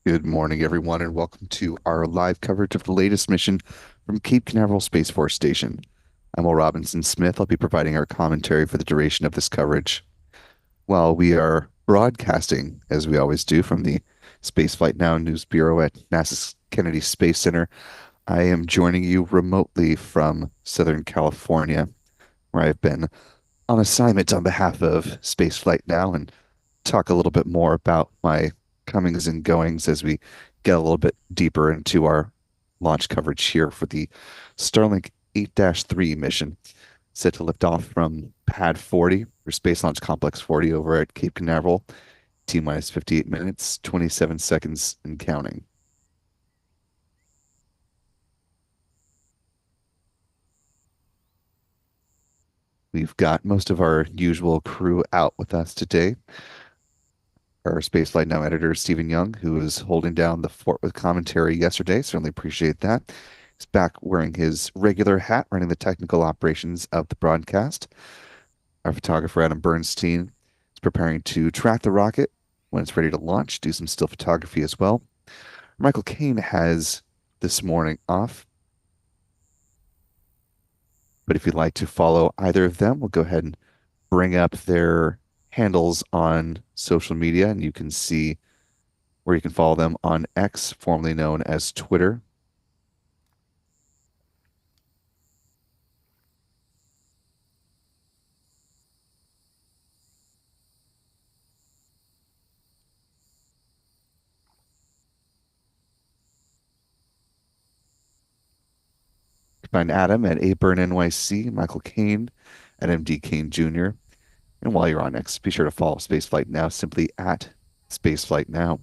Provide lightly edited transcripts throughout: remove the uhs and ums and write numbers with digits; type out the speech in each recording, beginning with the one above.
Good morning, everyone, and welcome to our live coverage of the latest mission from Cape Canaveral Space Force Station. I'm Will Robinson Smith. I'll be providing our commentary for the duration of this coverage. While we are broadcasting, as we always do, from the Spaceflight Now News Bureau at NASA's Kennedy Space Center, I am joining you remotely from Southern California, where I've been on assignment on behalf of Spaceflight Now and talk a little bit more about my comings and goings as we get a little bit deeper into our launch coverage here for the Starlink 8-3 mission, set to lift off from Pad 40 or Space Launch Complex 40 over at Cape Canaveral, T minus 58 minutes, 27 seconds and counting. We've got most of our usual crew out with us today. Our Spaceflight Now editor, Stephen Young, who was holding down the fort with commentary yesterday. Certainly appreciate that. He's back wearing his regular hat, running the technical operations of the broadcast. Our photographer, Adam Bernstein, is preparing to track the rocket when it's ready to launch, do some still photography as well. Michael Caine has this morning off, but if you'd like to follow either of them, we'll go ahead and bring up their handles on social media, and you can see where you can follow them on X, formerly known as Twitter. You can find Adam at ABurnNYC, Michael Caine at MD Caine Jr. And while you're on X, be sure to follow Spaceflight Now simply at Spaceflight Now.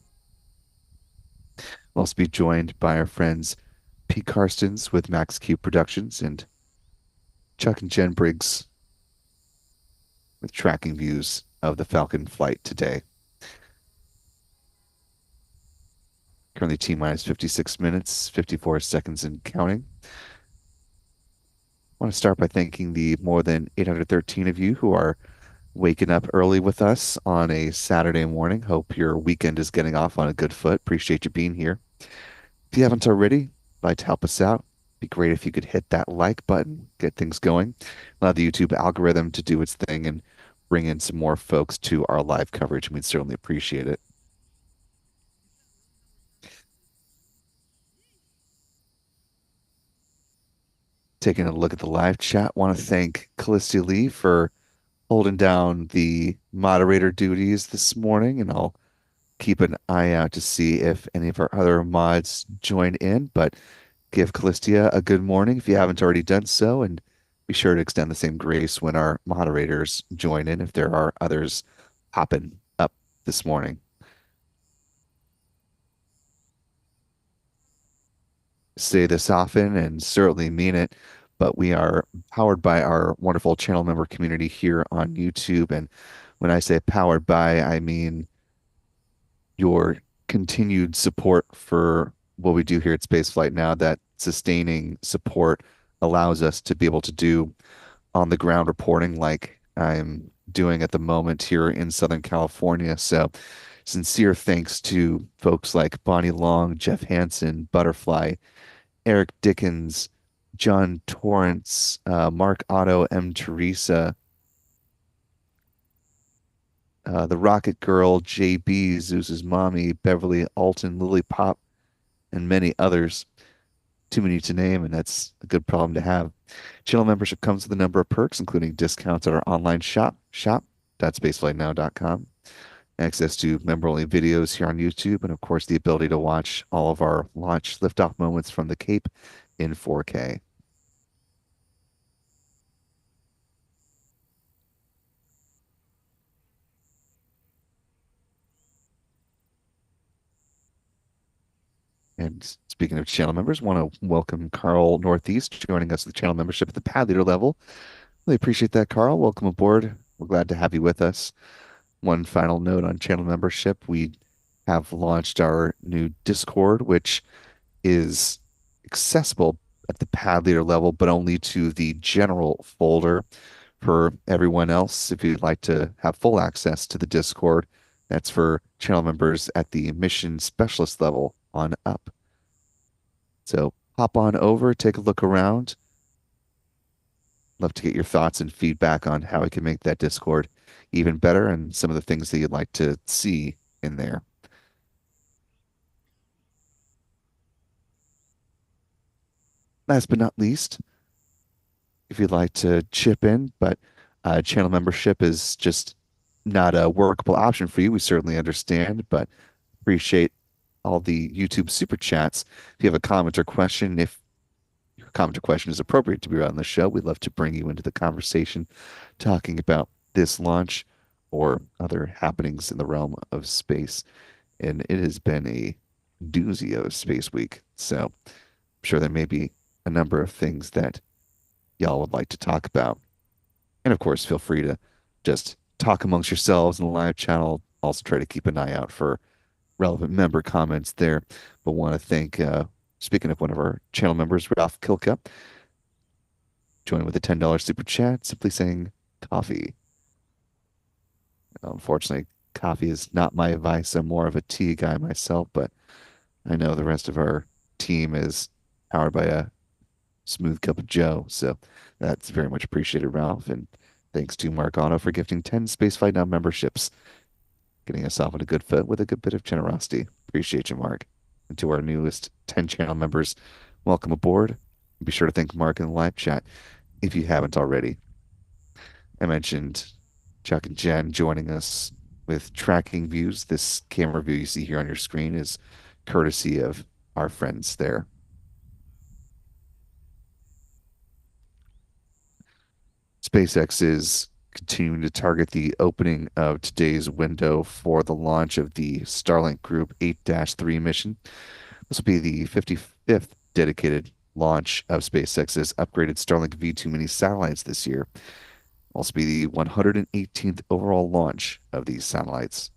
We'll also be joined by our friends Pete Karstens with Max-Q Productions and Chuck and Jen Briggs with tracking views of the Falcon flight today. Currently T minus 56 minutes, 54 seconds and counting. I want to start by thanking the more than 813 of you who are waking up early with us on a Saturday morning. Hope your weekend is getting off on a good foot. Appreciate you being here. If you haven't already, like to help us out, be great if you could hit that like button, get things going, allow the YouTube algorithm to do its thing and bring in some more folks to our live coverage. We'd certainly appreciate it. Taking a look at the live chat, want to thank Callistia Lee for holding down the moderator duties this morning, and I'll keep an eye out to see if any of our other mods join in, but give Callistia a good morning if you haven't already done so, and be sure to extend the same grace when our moderators join in if there are others popping up this morning. Say this often and certainly mean it, but we are powered by our wonderful channel member community here on YouTube. And when I say powered by, I mean your continued support for what we do here at Spaceflight Now. That sustaining support allows us to be able to do on the ground reporting like I'm doing at the moment here in Southern California. So sincere thanks to folks like Bonnie Long, Jeff Hansen, Butterfly, Eric Dickens, John Torrance, Mark Otto, M. Teresa, the Rocket Girl, JB, Zeus's mommy, Beverly Alton, Lily Pop, and many others. Too many to name, and that's a good problem to have. Channel membership comes with a number of perks, including discounts at our online shop.spaceflightnow.com, access to member-only videos here on YouTube, and of course the ability to watch all of our launch liftoff moments from the Cape in 4K. And speaking of channel members, want to welcome Carl Northeast joining us with channel membership at the pad leader level. Really appreciate that, Carl. Welcome aboard. We're glad to have you with us. One final note on channel membership. We have launched our new Discord, which is accessible at the pad leader level, but only to the general folder. For everyone else, if you'd like to have full access to the Discord, That's for channel members at the mission specialist level on up. So hop on over, take a look around. Love to get your thoughts and feedback on how we can make that Discord even better and some of the things that you'd like to see in there. Last but not least, if you'd like to chip in, but channel membership is just not a workable option for you, we certainly understand, but appreciate all the YouTube super chats. If you have a comment or question, if your comment or question is appropriate to be on the show, we'd love to bring you into the conversation talking about this launch or other happenings in the realm of space. And it has been a doozy of a space week. So I'm sure there may be a number of things that y'all would like to talk about. And of course, feel free to just talk amongst yourselves in the live channel. Also, try to keep an eye out for relevant member comments there. But want to thank, speaking of one of our channel members, Ralph Kilka, joining with a $10 super chat, simply saying coffee. Unfortunately, coffee is not my advice. I'm more of a tea guy myself, but I know the rest of our team is powered by a smooth cup of Joe. So that's very much appreciated, Ralph. And thanks to Mark Otto for gifting 10 Spaceflight Now memberships, getting us off on a good foot with a good bit of generosity. Appreciate you, Mark. And to our newest 10 channel members, welcome aboard. Be sure to thank Mark in the live chat if you haven't already. I mentioned Chuck and Jen joining us with tracking views. This camera view you see here on your screen is courtesy of our friends there. SpaceX is continuing to target the opening of today's window for the launch of the Starlink Group 8-3 mission. This will be the 55th dedicated launch of SpaceX's upgraded Starlink V2 Mini satellites this year. Also be the 118th overall launch of these satellites.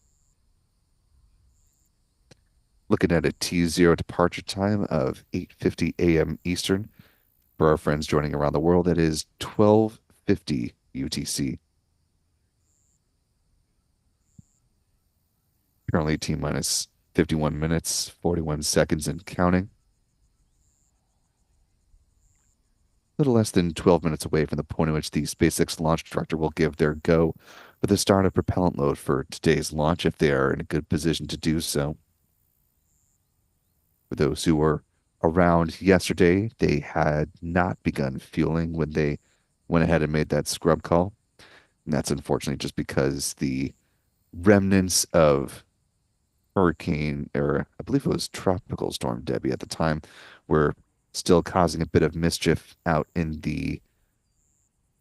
Looking at a T0 departure time of 8:50 a.m. Eastern. For our friends joining around the world, that is 12:50 UTC. Currently T minus 51 minutes, 41 seconds and counting. A little less than 12 minutes away from the point at which the SpaceX launch director will give their go for the start of propellant load for today's launch if they are in a good position to do so. For those who were around yesterday, they had not begun fueling when they went ahead and made that scrub call. And that's unfortunately just because the remnants of hurricane, or I believe it was Tropical Storm Debbie at the time, were still causing a bit of mischief out in the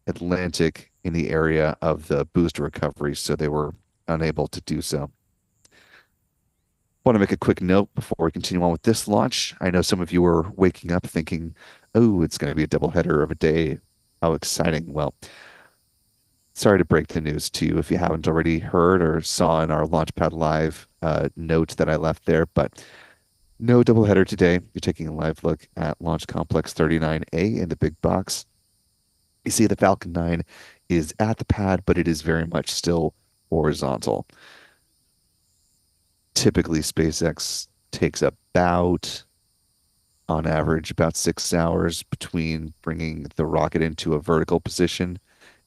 Atlantic in the area of the booster recovery, so they were unable to do so. Want to make a quick note before we continue on with this launch. I know some of you are waking up thinking, oh, it's going to be a doubleheader of a day. How exciting. Well, sorry to break the news to you if you haven't already heard or saw in our Launchpad Live note that I left there, but no doubleheader today. You're taking a live look at Launch Complex 39A in the big box. You see the Falcon 9 is at the pad, but it is very much still horizontal. Typically, SpaceX takes about, on average, about 6 hours between bringing the rocket into a vertical position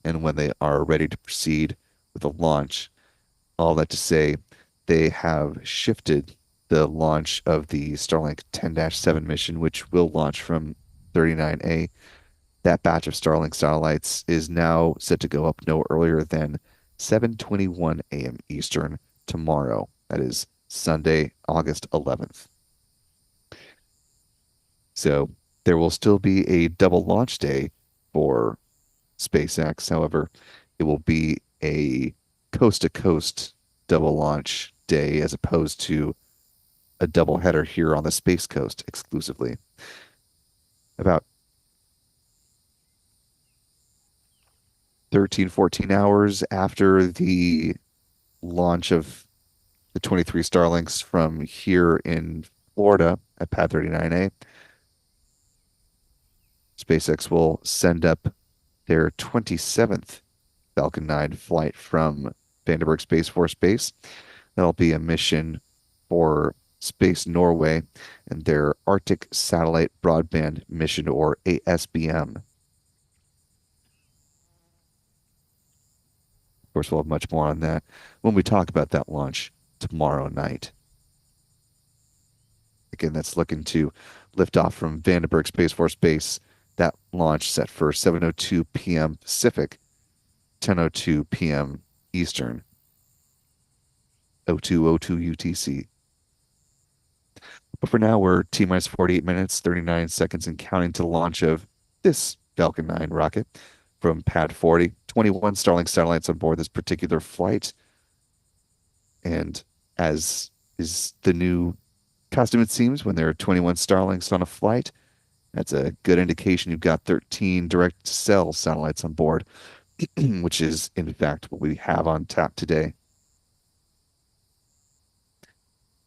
and when they are ready to proceed with a launch. All that to say, they have shifted the launch of the Starlink 10-7 mission, which will launch from 39A. That batch of Starlink satellites is now set to go up no earlier than 7:21 a.m. Eastern tomorrow. That is Sunday, August 11th. So there will still be a double launch day for SpaceX. However, it will be a coast to coast double launch day as opposed to a double header here on the Space Coast exclusively. About 13, 14 hours after the launch of the 23 Starlinks from here in Florida at Pad 39A, SpaceX will send up their 27th Falcon 9 flight from Vandenberg Space Force Base. That'll be a mission for Space Norway and their Arctic Satellite Broadband Mission, or ASBM. Of course, we'll have much more on that when we talk about that launch tomorrow night. Again, that's looking to lift off from Vandenberg Space Force Base. That launch set for 7:02 p.m. Pacific, 10:02 p.m. Eastern, 02:02 UTC. But for now, we're T minus 48 minutes, 39 seconds, and counting to the launch of this Falcon 9 rocket from Pad 40. 21 Starlink satellites on board this particular flight. And as is the new custom, it seems, when there are 21 Starlinks on a flight, that's a good indication you've got 13 direct to cell satellites on board, which is, in fact, what we have on tap today.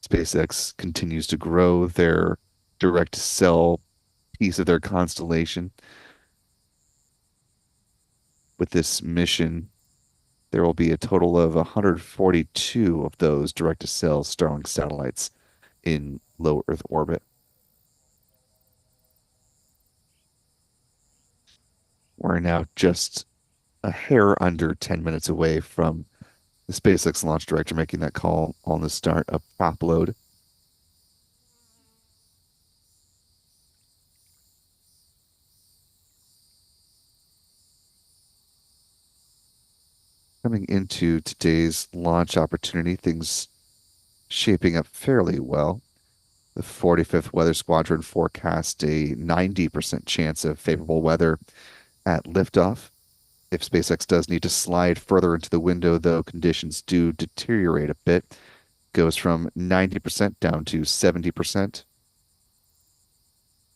SpaceX continues to grow their direct to cell piece of their constellation. With this mission, there will be a total of 142 of those direct to cell Starlink satellites in low Earth orbit. We're now just a hair under 10 minutes away from the SpaceX launch director making that call on the start of prop load. Coming into today's launch opportunity, things shaping up fairly well. The 45th Weather Squadron forecast a 90% chance of favorable weather at liftoff. If SpaceX does need to slide further into the window, though, conditions do deteriorate a bit. Goes from 90% down to 70%.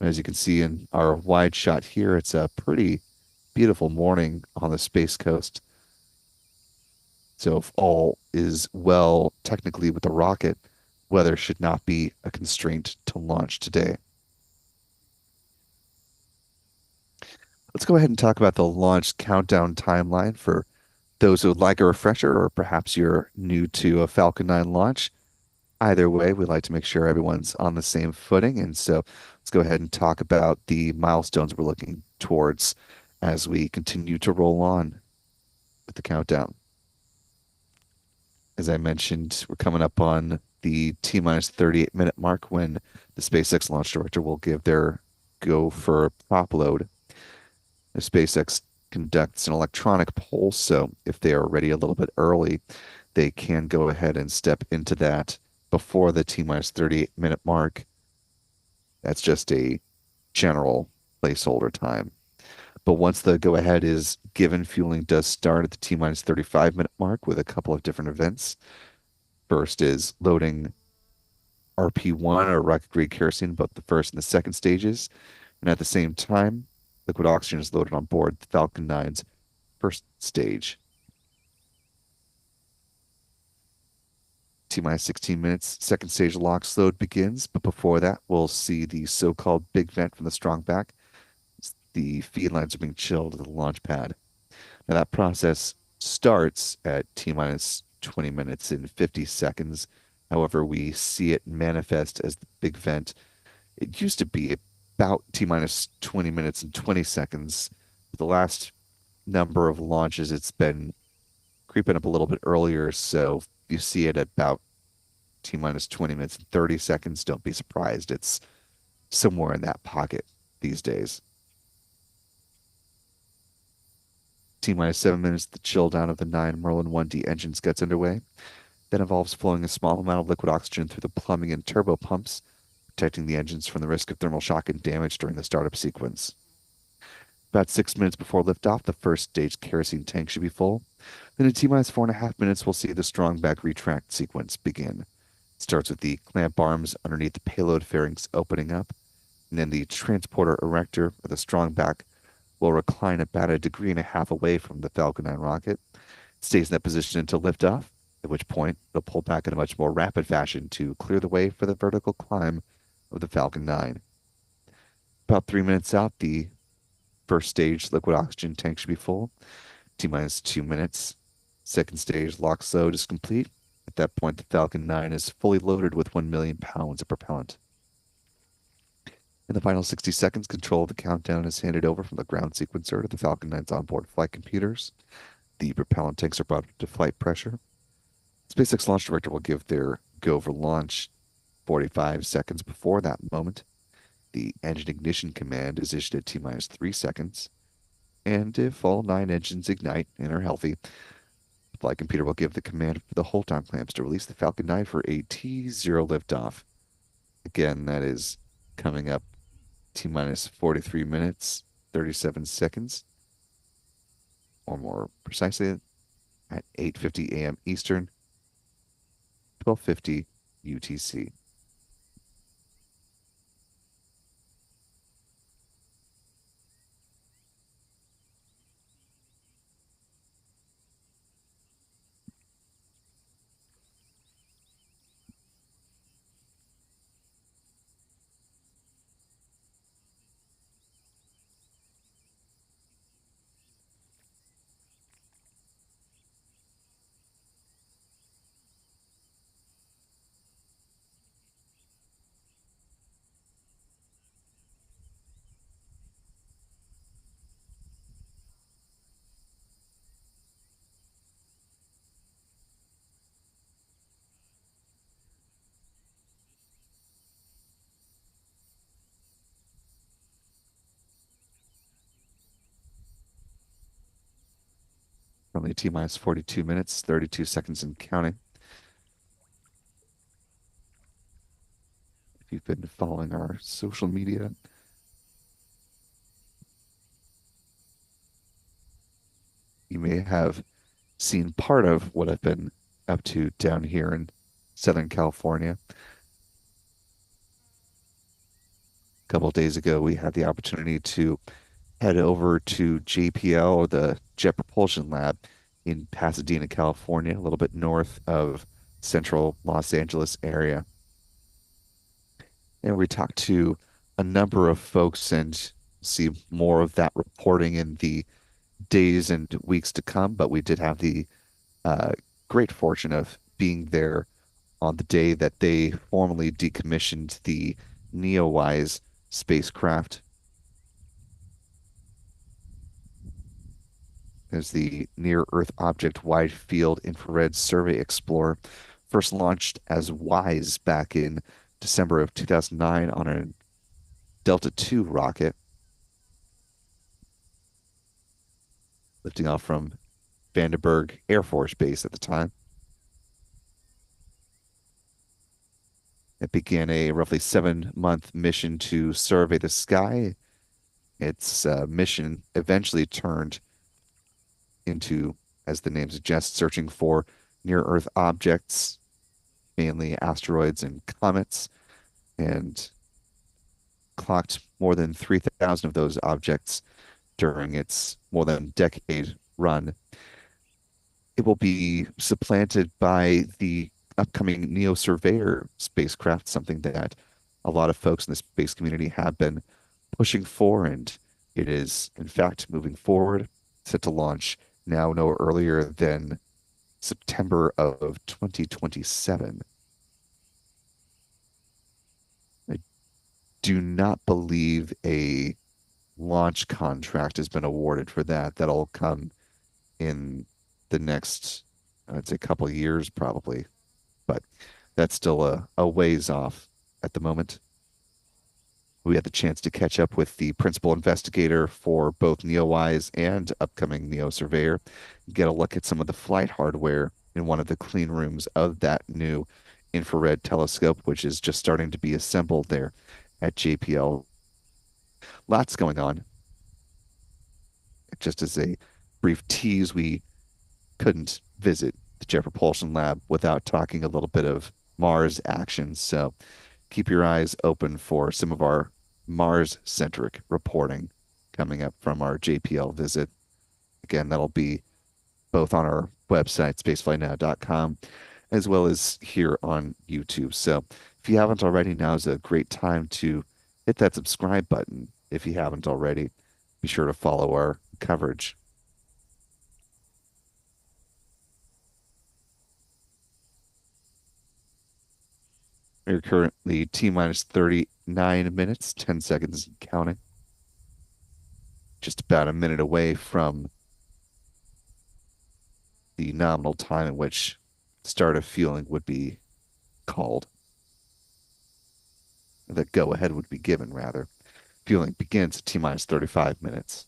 As you can see in our wide shot here, it's a pretty beautiful morning on the Space Coast. So if all is well technically with the rocket, weather should not be a constraint to launch today. Let's go ahead and talk about the launch countdown timeline for those who would like a refresher, or perhaps you're new to a Falcon 9 launch. Either way, we like to make sure everyone's on the same footing. And so let's go ahead and talk about the milestones we're looking towards as we continue to roll on with the countdown. As I mentioned, we're coming up on the T minus 38-minute mark when the SpaceX launch director will give their go for prop load. The SpaceX conducts an electronic poll, so if they are ready a little bit early, they can go ahead and step into that before the T minus 38-minute mark. That's just a general placeholder time. But once the go ahead is given, fueling does start at the T minus 35-minute mark with a couple of different events. First is loading RP1, or rocket grade kerosene, both the first and the second stages. And at the same time, liquid oxygen is loaded on board the Falcon 9's first stage. T minus 16 minutes, second stage LOX load begins. But before that, we'll see the so-called big vent from the strong back. The feed lines are being chilled at the launch pad. Now that process starts at T minus 20 minutes and 50 seconds. However, we see it manifest as the big vent. It used to be about T minus 20 minutes and 20 seconds. The last number of launches, it's been creeping up a little bit earlier. So you see it at about T minus 20 minutes and 30 seconds. Don't be surprised. It's somewhere in that pocket these days. T minus 7 minutes, the chill down of the 9 Merlin 1D engines gets underway. That involves flowing a small amount of liquid oxygen through the plumbing and turbo pumps, protecting the engines from the risk of thermal shock and damage during the startup sequence. About 6 minutes before liftoff, the first stage kerosene tank should be full. Then in T minus 4.5 minutes, we'll see the strong back retract sequence begin. It starts with the clamp arms underneath the payload fairings opening up, and then the transporter erector with a strong back will recline about 1.5 degrees away from the Falcon 9 rocket. It stays in that position until liftoff, at which point it'll pull back in a much more rapid fashion to clear the way for the vertical climb of the Falcon 9. About 3 minutes out, the first stage liquid oxygen tank should be full. T minus 2 minutes. Second stage LOX load is complete. At that point, the Falcon 9 is fully loaded with 1 million pounds of propellant. In the final 60 seconds, control of the countdown is handed over from the ground sequencer to the Falcon 9's onboard flight computers. The propellant tanks are brought up to flight pressure. SpaceX launch director will give their go for launch 45 seconds before that moment. The engine ignition command is issued at T minus 3 seconds. And if all 9 engines ignite and are healthy, the flight computer will give the command for the hold time clamps to release the Falcon 9 for a T0 liftoff. Again, that is coming up T minus 43 minutes, 37 seconds, or more precisely at 8:50 a.m. Eastern, 12:50 UTC. Currently T minus 42 minutes, 32 seconds and counting. If you've been following our social media, you may have seen part of what I've been up to down here in Southern California. A couple of days ago, we had the opportunity to head over to JPL, or the Jet Propulsion Lab in Pasadena, California, a little bit north of central Los Angeles area. And we talked to a number of folks and see more of that reporting in the days and weeks to come. But we did have the uh, great fortune of being there on the day that they formally decommissioned the Neowise spacecraft. As the Near Earth Object Wide Field Infrared Survey Explorer, first launched as WISE back in December of 2009 on a Delta II rocket, lifting off from Vandenberg Air Force Base at the time. It began a roughly 7-month mission to survey the sky. Its mission eventually turned into, as the name suggests, searching for near Earth objects, mainly asteroids and comets, and clocked more than 3,000 of those objects during its more than decade run. It will be supplanted by the upcoming Neo Surveyor spacecraft, something that a lot of folks in the space community have been pushing for, and it is, in fact, moving forward, set to launch now no earlier than September of 2027. I do not believe a launch contract has been awarded for that. That'll come in the next, I'd say, couple of years probably, but that's still a ways off at the moment. We had the chance to catch up with the principal investigator for both Neowise and upcoming Neo Surveyor, get a look at some of the flight hardware in one of the clean rooms of that new infrared telescope, which is just starting to be assembled there at JPL. Lots going on. Just as a brief tease, we couldn't visit the Jet Propulsion Lab without talking a little bit of Mars action. So keep your eyes open for some of our Mars-centric reporting coming up from our JPL visit. Again, that'll be both on our website, spaceflightnow.com, as well as here on YouTube. So if you haven't already, now is a great time to hit that subscribe button. If you haven't already, be sure to follow our coverage. We're currently T minus 39 minutes, 10 seconds and counting. Just about a minute away from the nominal time at which start of fueling would be called. The go ahead would be given, rather. Fueling begins at T minus 35 minutes.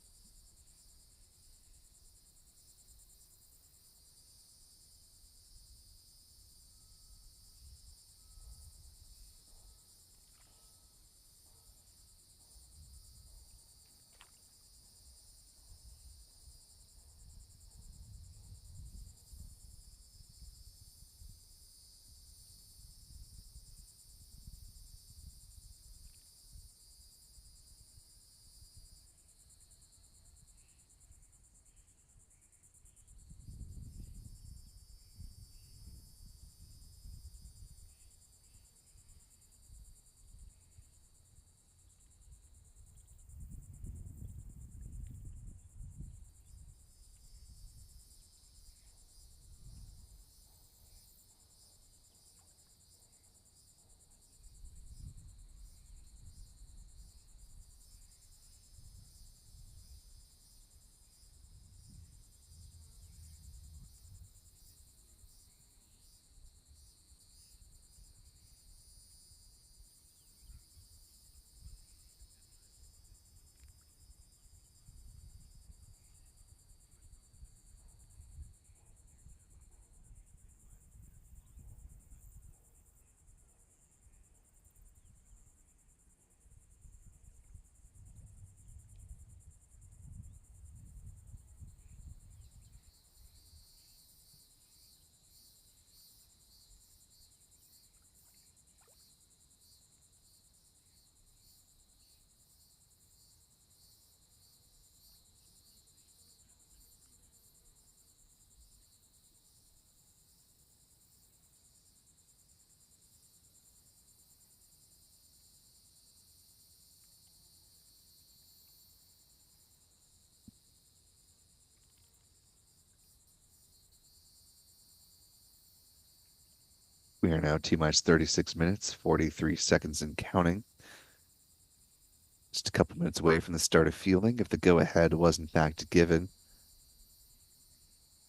We are now T minus 36 minutes, 43 seconds and counting. Just a couple minutes away from the start of fueling. If the go ahead was in fact given,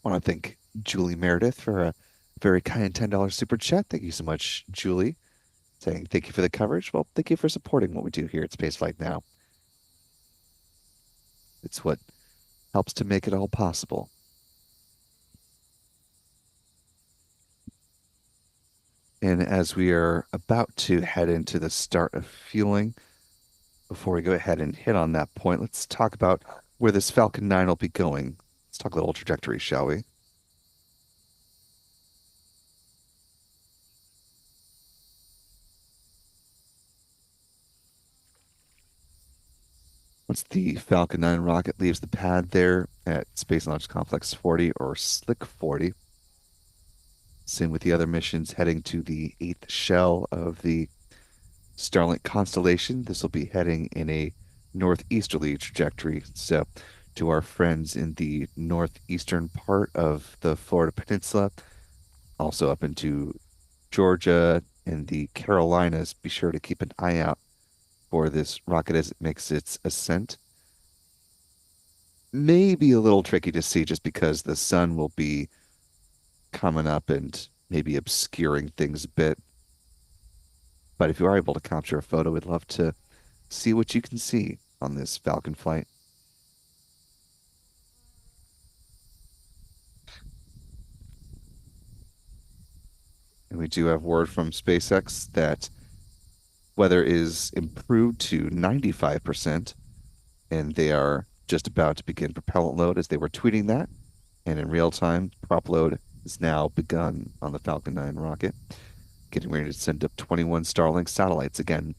I want to thank Julie Meredith for a very kind $10 super chat. Thank you so much, Julie. Saying thank you for the coverage. Well, thank you for supporting what we do here at Spaceflight Now. It's what helps to make it all possible. And as we are about to head into the start of fueling, before we go ahead and hit on that point, let's talk about where this Falcon 9 will be going. Let's talk a little trajectory, shall we? Once the Falcon 9 rocket leaves the pad there at Space Launch Complex 40 or Slick 40, same with the other missions heading to the eighth shell of the Starlink constellation. This will be heading in a northeasterly trajectory. So, to our friends in the northeastern part of the Florida Peninsula, also up into Georgia and the Carolinas, be sure to keep an eye out for this rocket as it makes its ascent. Maybe a little tricky to see just because the sun will be coming up and maybe obscuring things a bit. But if you are able to capture a photo, we'd love to see what you can see on this Falcon flight. And we do have word from SpaceX that weather is improved to 95%, and they are just about to begin propellant load as they were tweeting that. And in real time, prop load has now begun on the Falcon 9 rocket, getting ready to send up 21 Starlink satellites, again,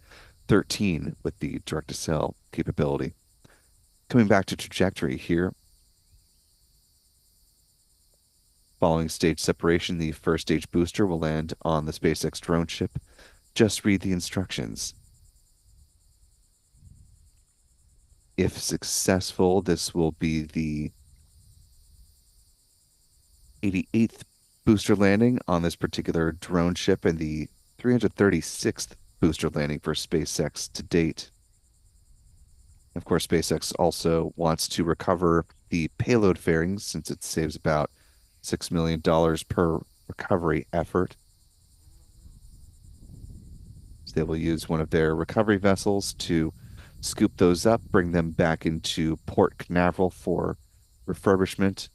13 with the direct-to-cell capability. Coming back to trajectory here, following stage separation, the first stage booster will land on the SpaceX drone ship. Just read the instructions. If successful, this will be the 88th booster landing on this particular drone ship and the 336th booster landing for SpaceX to date. Of course, SpaceX also wants to recover the payload fairings since it saves about $6 million per recovery effort. So they will use one of their recovery vessels to scoop those up, bring them back into Port Canaveral for refurbishment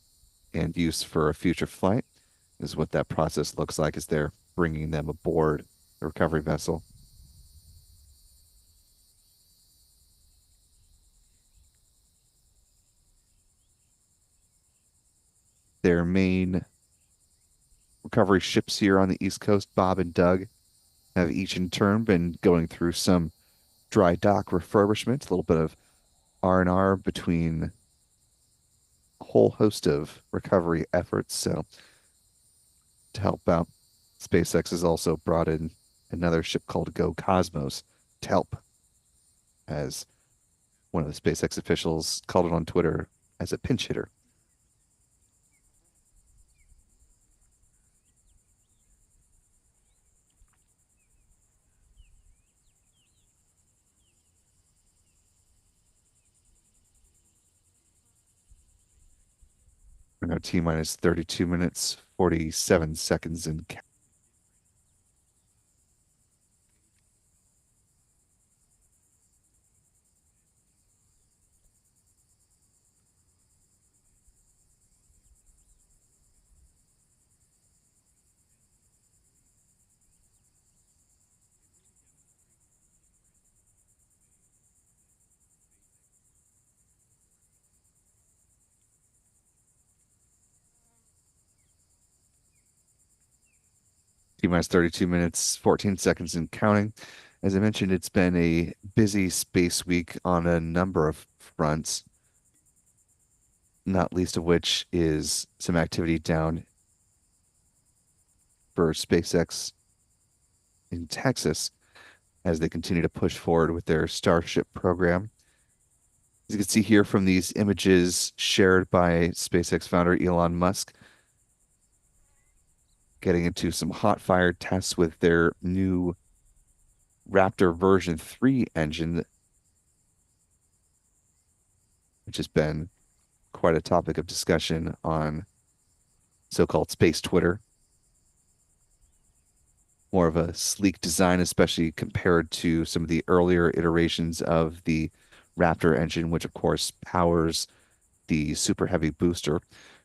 and use for a future flight, is what that process looks like as they're bringing them aboard the recovery vessel. Their main recovery ships here on the East Coast, Bob and Doug, have each in turn been going through some dry dock refurbishment, a little bit of R&R between a whole host of recovery efforts. So to help out, SpaceX has also brought in another ship called Go Cosmos to help, as one of the SpaceX officials called it on Twitter as a pinch hitter. We're now T minus 32 minutes, 47 seconds in. T minus 32 minutes, 14 seconds and counting. As I mentioned, it's been a busy space week on a number of fronts, not least of which is some activity down for SpaceX in Texas as they continue to push forward with their Starship program. As you can see here from these images shared by SpaceX founder Elon Musk, getting into some hot fire tests with their new Raptor version 3 engine, which has been quite a topic of discussion on so-called space Twitter. More of a sleek design, especially compared to some of the earlier iterations of the Raptor engine, which of course powers the Super Heavy booster.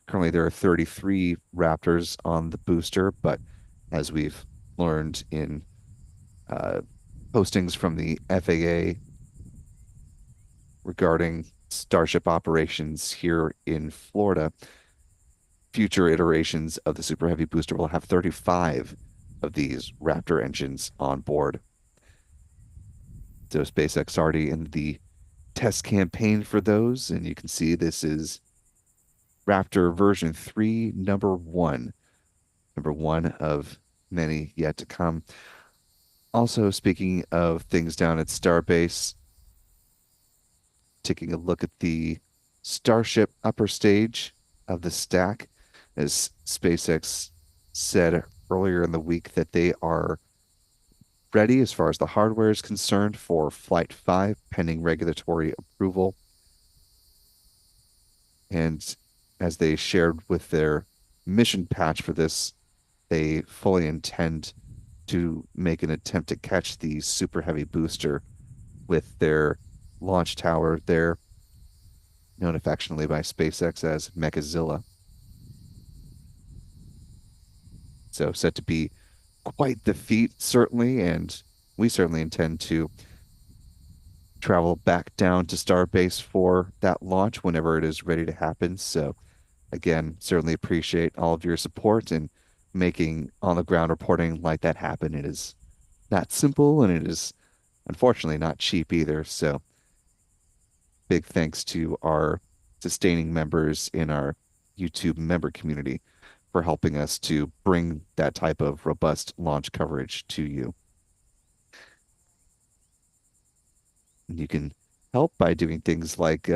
Currently, there are 33 Raptors on the booster, but as we've learned in postings from the FAA regarding Starship operations here in Florida, future iterations of the Super Heavy booster will have 35 of these Raptor engines on board. So SpaceX already in the test campaign for those, and you can see this is Raptor version 3, number one of many yet to come. Also, speaking of things down at Starbase, taking a look at the Starship upper stage of the stack, as SpaceX said earlier in the week that they are ready as far as the hardware is concerned for Flight 5, pending regulatory approval. And as they shared with their mission patch for this, they fully intend to make an attempt to catch the Super Heavy booster with their launch tower there, known affectionately by SpaceX as Mechazilla. So set to be quite the feat, certainly, and we certainly intend to travel back down to Starbase for that launch whenever it is ready to happen. So again, certainly appreciate all of your support and making on the ground reporting like that happen. It is not simple and it is unfortunately not cheap either. So big thanks to our sustaining members in our YouTube member community for helping us to bring that type of robust launch coverage to you. And you can help by doing things like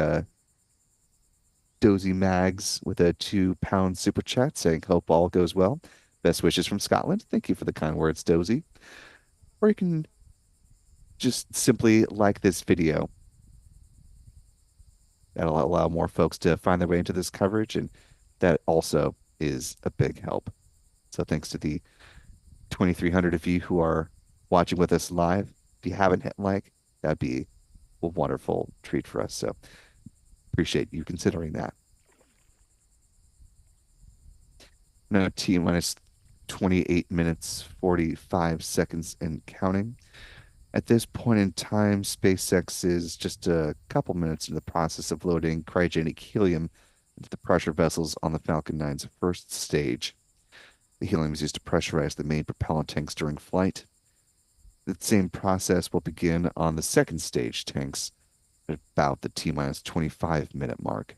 Dozy Mags with a £2 super chat saying, hope all goes well. Best wishes from Scotland. Thank you for the kind words, Dozy. or you can just simply like this video. That'll allow more folks to find their way into this coverage, and that also is a big help. So thanks to the 2,300 of you who are watching with us live. If you haven't hit like, that'd be a wonderful treat for us. So appreciate you considering that. Now, T minus 28 minutes, 45 seconds and counting. At this point in time, SpaceX is just a couple minutes in the process of loading cryogenic helium into the pressure vessels on the Falcon 9's first stage. The helium is used to pressurize the main propellant tanks during flight. The same process will begin on the second stage tanks at about the T minus 25-minute mark.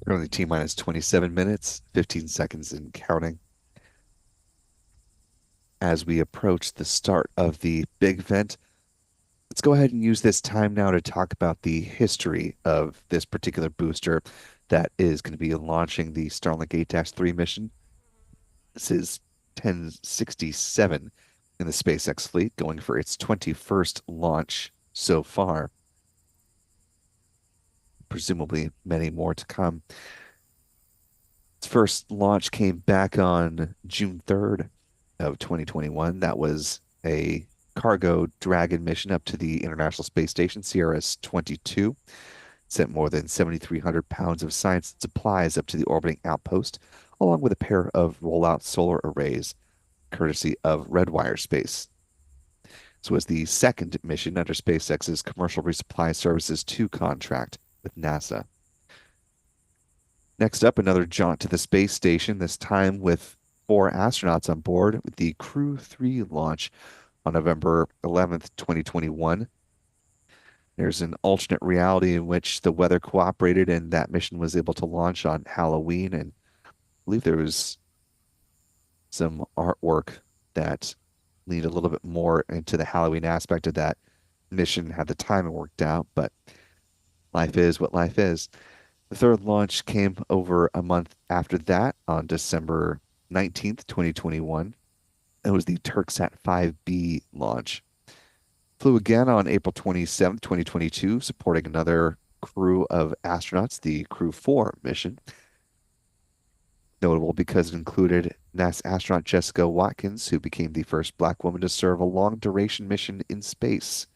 Currently T minus 27 minutes, 15 seconds and counting. As we approach the start of the big event, let's go ahead and use this time now to talk about the history of this particular booster that is going to be launching the Starlink 8-3 mission. This is 1067 in the SpaceX fleet, going for its 21st launch so far. Presumably many more to come. Its first launch came back on June 3rd of 2021. That was a cargo Dragon mission up to the International Space Station, CRS-22. Sent more than 7,300 pounds of science and supplies up to the orbiting outpost, along with a pair of rollout solar arrays, courtesy of Redwire Space. This was the second mission under SpaceX's Commercial Resupply Services 2 contract with NASA. Next up, another jaunt to the space station, this time with 4 astronauts on board with the Crew 3 launch on November 11th, 2021. There's an alternate reality in which the weather cooperated and that mission was able to launch on Halloween. And I believe there was some artwork that leaned a little bit more into the Halloween aspect of that mission, had the timing worked out, but life is what life is. The third launch came over a month after that on December 19th, 2021. It was the Turksat 5B launch. Flew again on April 27th, 2022, supporting another crew of astronauts, the Crew 4 mission. Notable because it included NASA astronaut Jessica Watkins, who became the first Black woman to serve a long-duration mission in space.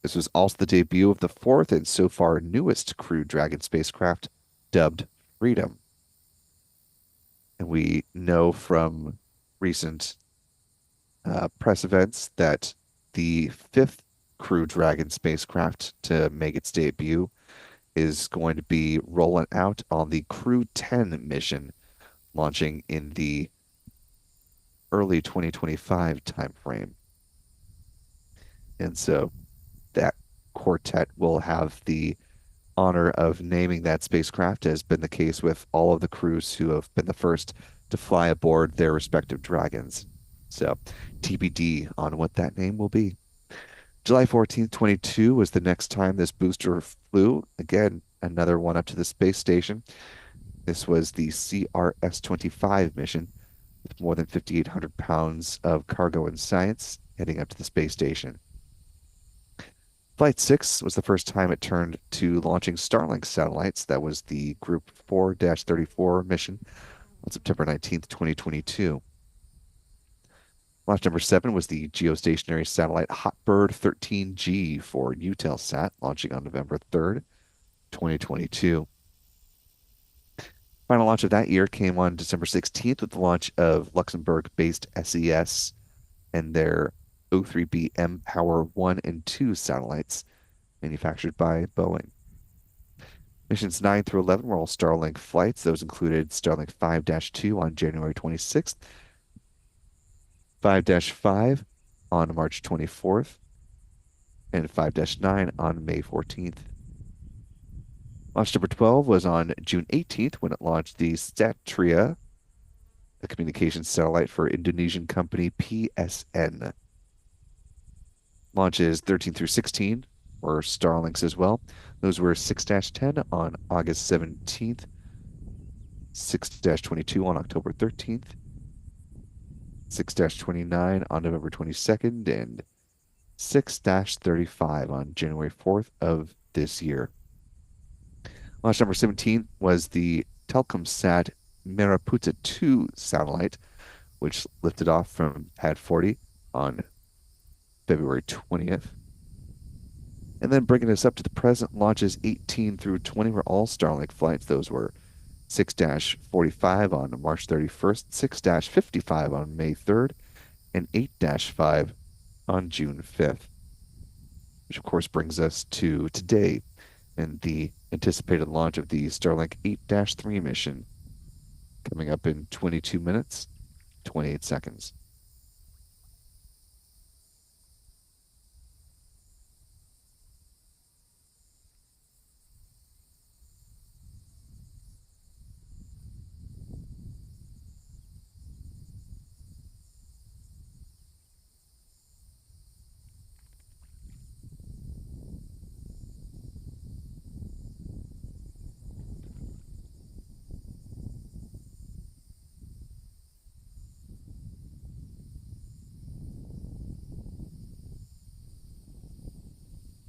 This was also the debut of the fourth and so far newest Crew Dragon spacecraft, dubbed Freedom. And we know from recent press events that the fifth Crew Dragon spacecraft to make its debut is going to be rolling out on the Crew 10 mission, launching in the early 2025 timeframe. And so that quartet will have the honor of naming that spacecraft, as has been the case with all of the crews who have been the first to fly aboard their respective Dragons. So TBD on what that name will be. July 14th, 22 was the next time this booster flew. Again, another one up to the space station. This was the CRS-25 mission with more than 5,800 pounds of cargo and science heading up to the space station. Flight 6 was the first time it turned to launching Starlink satellites. That was the Group 4-34 mission, on September 19th, 2022. Launch number 7 was the geostationary satellite Hotbird 13G for Eutelsat, launching on November 3rd, 2022. Final launch of that year came on December 16th with the launch of Luxembourg-based SES and their O3B mPOWER 1 and 2 satellites manufactured by Boeing. Missions 9 through 11 were all Starlink flights. Those included Starlink 5-2 on January 26th, 5-5 on March 24th, and 5-9 on May 14th. Launch number 12 was on June 18th when it launched the Satria, a communications satellite for Indonesian company PSN. Launches 13 through 16 were Starlinks as well. Those were 6-10 on August 17th, 6-22 on October 13th, 6-29 on November 22nd, and 6-35 on January 4th of this year. Launch number 17 was the Telkomsat Meraputa 2 satellite, which lifted off from Pad 40 on February 20th. And then bringing us up to the present, launches 18 through 20 were all Starlink flights. Those were 6-45 on March 31st, 6-55 on May 3rd, and 8-5 on June 5th. Which, of course, brings us to today and the anticipated launch of the Starlink 8-3 mission coming up in 22 minutes, 28 seconds.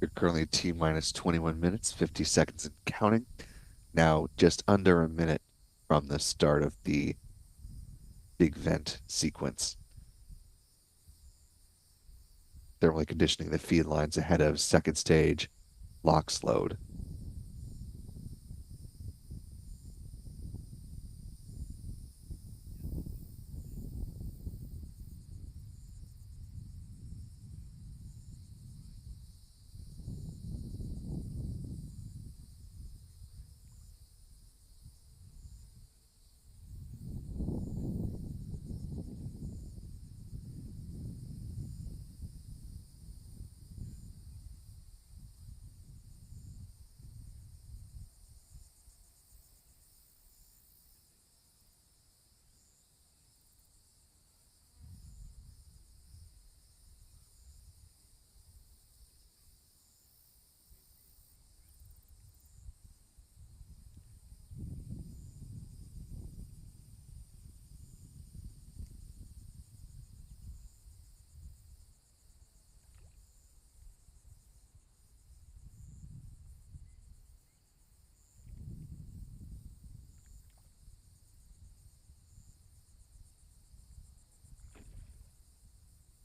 You're currently T minus 21 minutes, 50 seconds and counting. Now just under a minute from the start of the big vent sequence. Thermally conditioning the feed lines ahead of second stage LOX load.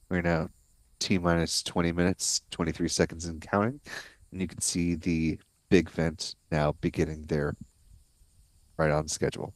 We're now T minus 20 minutes, 23 seconds and counting. And you can see the big vent now beginning there right on schedule.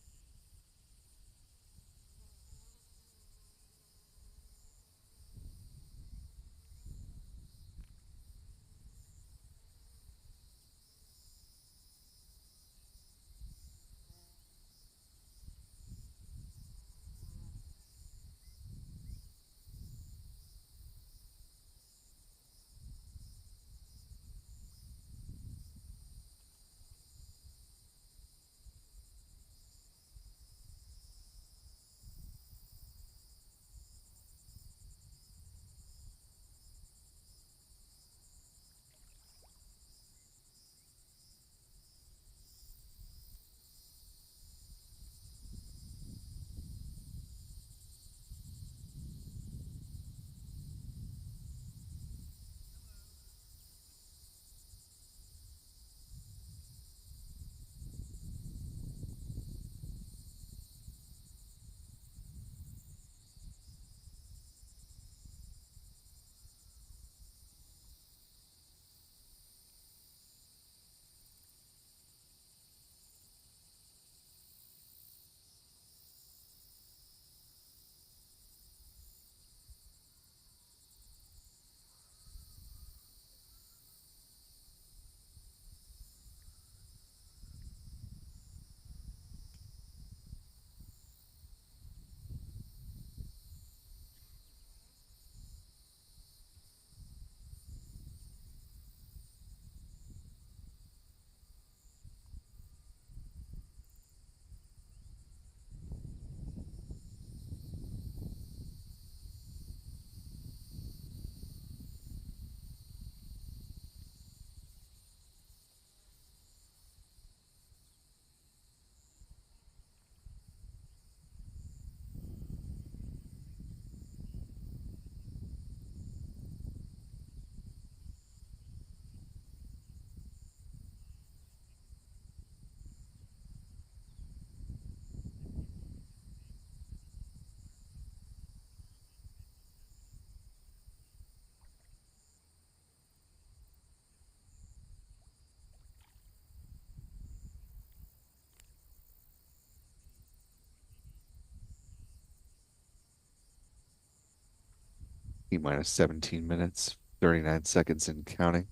T minus 17 minutes, 39 seconds and counting.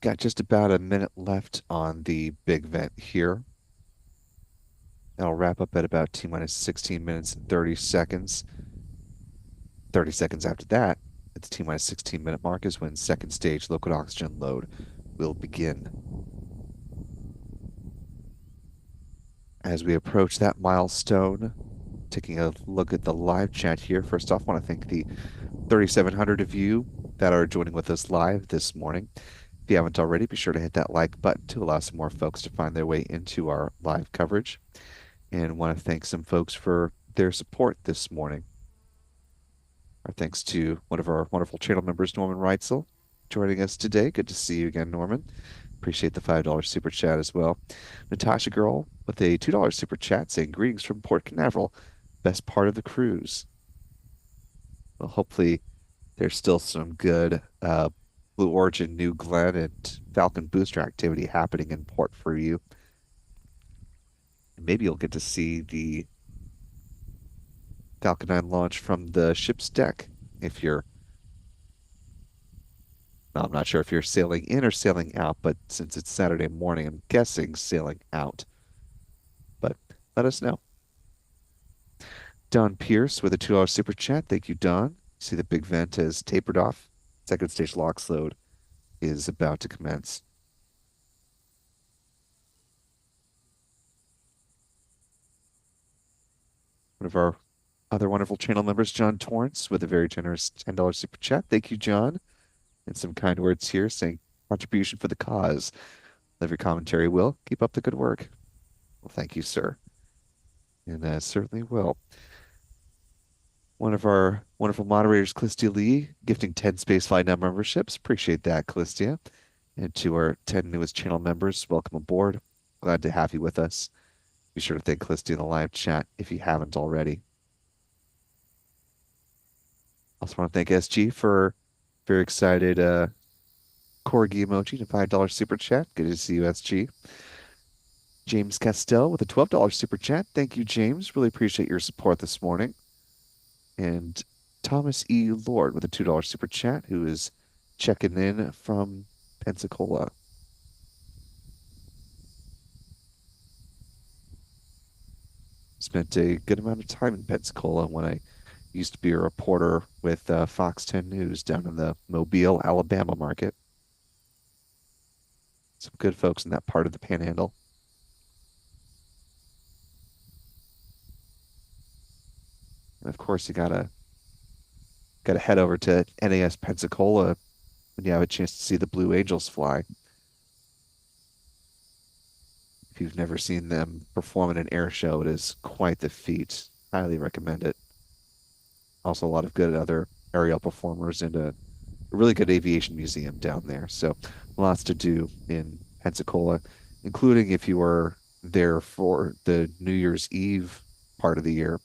Got just about a minute left on the big vent here. That'll wrap up at about T minus 16 minutes and 30 seconds. 30 seconds after that, at the T minus 16-minute mark, is when second stage liquid oxygen load will begin. As we approach that milestone, taking a look at the live chat here. First off, I want to thank the 3,700 of you that are joining with us live this morning. If you haven't already, be sure to hit that like button to allow some more folks to find their way into our live coverage. And want to thank some folks for their support this morning. Our thanks to one of our wonderful channel members, Norman Reitzel, joining us today. Good to see you again, Norman. Appreciate the $5 super chat as well. Natasha Girl with a $2 super chat saying, greetings from Port Canaveral, best part of the cruise. Well, hopefully there's still some good Blue Origin, New Glenn, and Falcon booster activity happening in port for you. And maybe you'll get to see the Falcon 9 launch from the ship's deck if you're, well, I'm not sure if you're sailing in or sailing out, but since it's Saturday morning, I'm guessing sailing out. But let us know. Don Pierce with a $2 super chat. Thank you, Don. See the big vent has tapered off. Second stage LOX load is about to commence. One of our other wonderful channel members, John Torrance, with a very generous $10 super chat. Thank you, John. And some kind words here saying contribution for the cause. Love your commentary, Will. Keep up the good work. Well, thank you, sir. And certainly will. One of our wonderful moderators, Clistia Lee, gifting 10 Spaceflight Now memberships. Appreciate that, Clistia. And to our 10 newest channel members, welcome aboard. Glad to have you with us. Be sure to thank Clistia in the live chat if you haven't already. Also want to thank SG for very excited corgi emoji and a $5 super chat. Good to see you, SG. James Castell with a $12 super chat. Thank you, James. Really appreciate your support this morning. And Thomas E. Lord with a $2 super chat, who is checking in from Pensacola. Spent a good amount of time in Pensacola when I used to be a reporter with Fox 10 News down in the Mobile, Alabama market. Some good folks in that part of the Panhandle. And of course, you gotta head over to NAS Pensacola when you have a chance to see the Blue Angels fly. If you've never seen them perform in an air show, it is quite the feat. Highly recommend it. Also, a lot of good other aerial performers and a really good aviation museum down there. So lots to do in Pensacola, including if you were there for the New Year's Eve part of the year.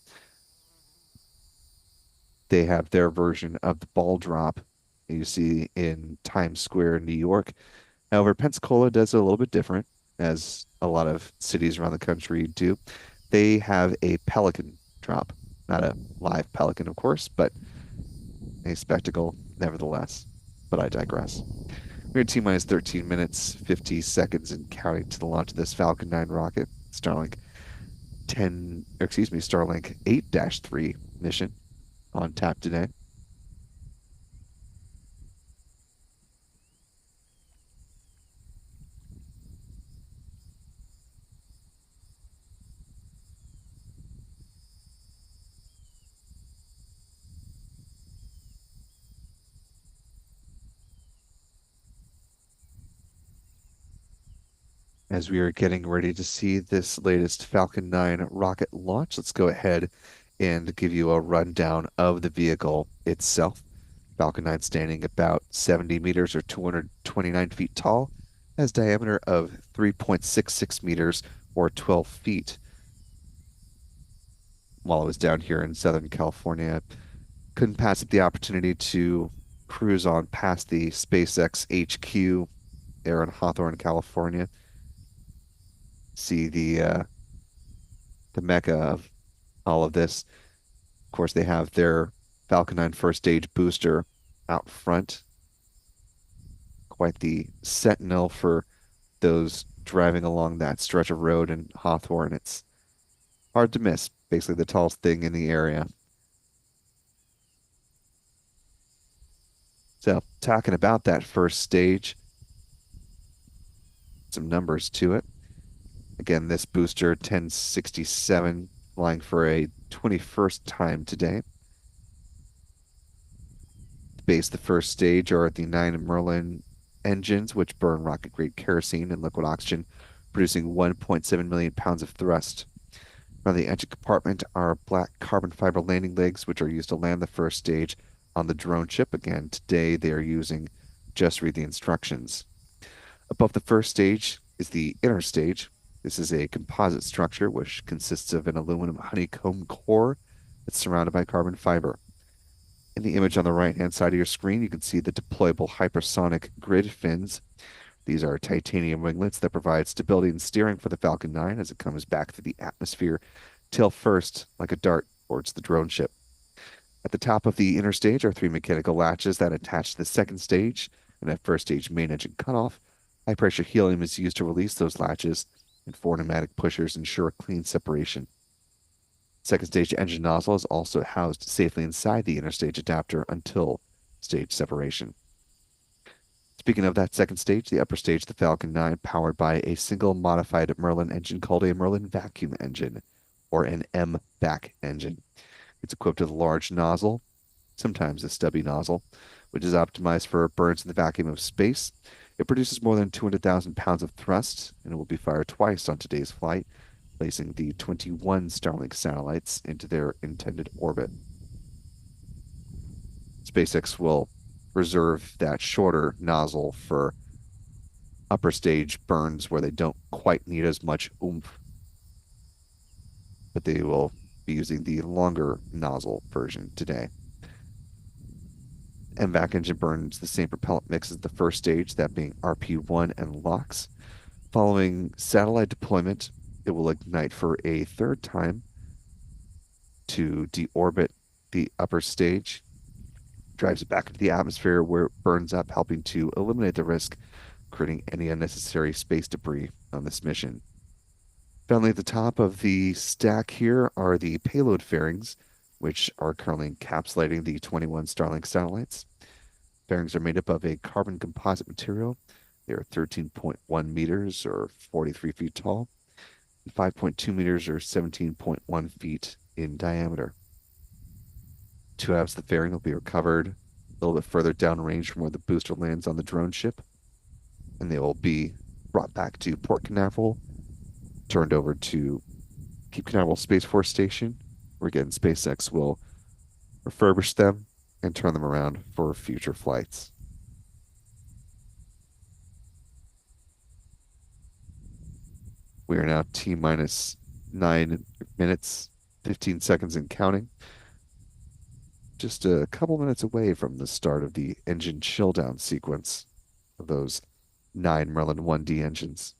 They have their version of the ball drop you see in Times Square, New York. However, Pensacola does it a little bit different, as a lot of cities around the country do. They have a pelican drop, not a live pelican, of course, but a spectacle nevertheless. But I digress. We're at T minus 13 minutes, 50 seconds, and counting to the launch of this Falcon 9 rocket, Starlink 8-3 mission on tap today. As we are getting ready to see this latest Falcon 9 rocket launch, let's go ahead and give you a rundown of the vehicle itself. Falcon 9 standing about 70 meters or 229 feet tall, has diameter of 3.66 meters or 12 feet. While I was down here in Southern California, couldn't pass up the opportunity to cruise on past the SpaceX HQ there in Hawthorne, California. See the mecca of all of this. Of course, they have their Falcon 9 first stage booster out front. Quite the sentinel for those driving along that stretch of road in Hawthorne. It's hard to miss. Basically, the tallest thing in the area. So, talking about that first stage, some numbers to it. Again, this booster 1067 flying for a 21st time today. Base the first stage are the 9 Merlin engines, which burn rocket-grade kerosene and liquid oxygen, producing 1.7 million pounds of thrust. Around the engine compartment are black carbon fiber landing legs, which are used to land the first stage on the drone ship. Again, today they are using just read the instructions. Above the first stage is the inner stage. This is a composite structure which consists of an aluminum honeycomb core that's surrounded by carbon fiber. In the image on the right-hand side of your screen, you can see the deployable hypersonic grid fins. These are titanium winglets that provide stability and steering for the Falcon 9 as it comes back through the atmosphere, tail first, like a dart, towards the drone ship. At the top of the inner stage are 3 mechanical latches that attach to the second stage, and at first stage main engine cutoff, high-pressure helium is used to release those latches, and 4 pneumatic pushers ensure clean separation. Second stage engine nozzle is also housed safely inside the inner stage adapter until stage separation. Speaking of that second stage, the upper stage of the Falcon 9 powered by a single modified Merlin engine called a Merlin vacuum engine, or an M-vac engine. It's equipped with a large nozzle, sometimes a stubby nozzle, which is optimized for burns in the vacuum of space. It produces more than 200,000 pounds of thrust, and it will be fired twice on today's flight, placing the 21 Starlink satellites into their intended orbit. SpaceX will reserve that shorter nozzle for upper stage burns where they don't quite need as much oomph, but they will be using the longer nozzle version today. MVAC engine burns the same propellant mix as the first stage, that being RP1 and LOX. Following satellite deployment, it will ignite for a third time to deorbit the upper stage, drives it back into the atmosphere where it burns up, helping to eliminate the risk, creating any unnecessary space debris on this mission. Finally, at the top of the stack here are the payload fairings, which are currently encapsulating the 21 Starlink satellites. Fairings are made up of a carbon composite material. They are 13.1 meters or 43 feet tall, and 5.2 meters or 17.1 feet in diameter. 2 halves of the fairing will be recovered a little bit further downrange from where the booster lands on the drone ship, and they will be brought back to Port Canaveral, turned over to Cape Canaveral Space Force Station, where again SpaceX will refurbish them and turn them around for future flights. We are now T-minus 9 minutes, 15 seconds and counting. Just a couple minutes away from the start of the engine chill down sequence of those 9 Merlin 1D engines.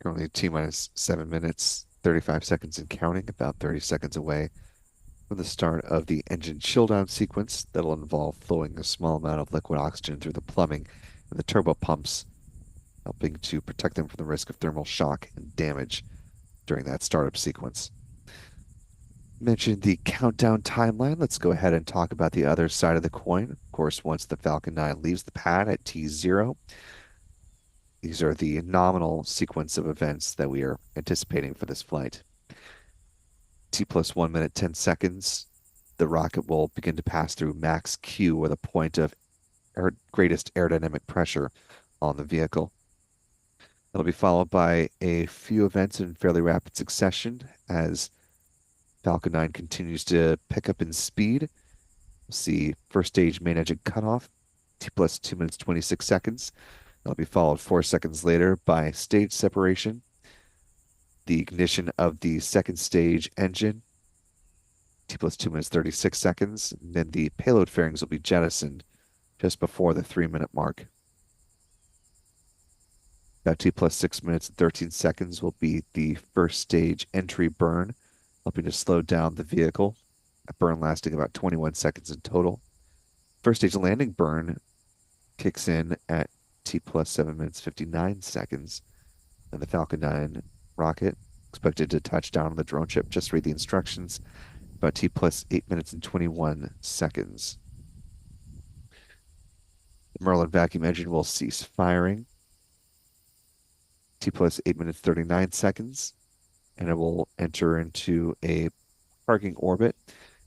Currently T minus 7 minutes, 35 seconds and counting, about 30 seconds away from the start of the engine chill down sequence that'll involve flowing a small amount of liquid oxygen through the plumbing and the turbo pumps, helping to protect them from the risk of thermal shock and damage during that startup sequence. Mentioned the countdown timeline. Let's go ahead and talk about the other side of the coin. Of course, once the Falcon 9 leaves the pad at T0, these are the nominal sequence of events that we are anticipating for this flight. T plus 1 minute, 10 seconds, the rocket will begin to pass through Max-Q, or the point of greatest aerodynamic pressure on the vehicle. That'll be followed by a few events in fairly rapid succession as Falcon 9 continues to pick up in speed. We'll see first stage main engine cutoff, T plus 2 minutes, 26 seconds. That'll be followed 4 seconds later by stage separation, the ignition of the second stage engine, T plus 2 minutes, 36 seconds. And then the payload fairings will be jettisoned just before the 3-minute mark. About T plus 6 minutes and 13 seconds will be the first stage entry burn, helping to slow down the vehicle, a burn lasting about 21 seconds in total. First stage landing burn kicks in at T plus 7 minutes, 59 seconds. And the Falcon 9 rocket expected to touch down on the drone ship. Just read the instructions. About T plus 8 minutes and 21 seconds. The Merlin vacuum engine will cease firing. T plus 8 minutes, 39 seconds. And it will enter into a parking orbit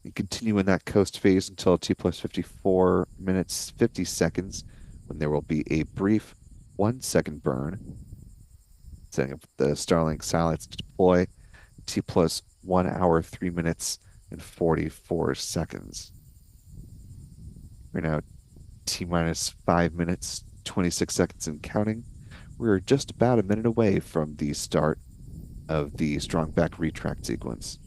and continue in that coast phase until T plus 54 minutes, 50 seconds, when there will be a brief 1-second burn, setting up the Starlink satellites to deploy. T plus 1 hour, 3 minutes, and 44 seconds. We're now T minus 5 minutes, 26 seconds and counting. We're just about a minute away from the start of the strong back retract sequence.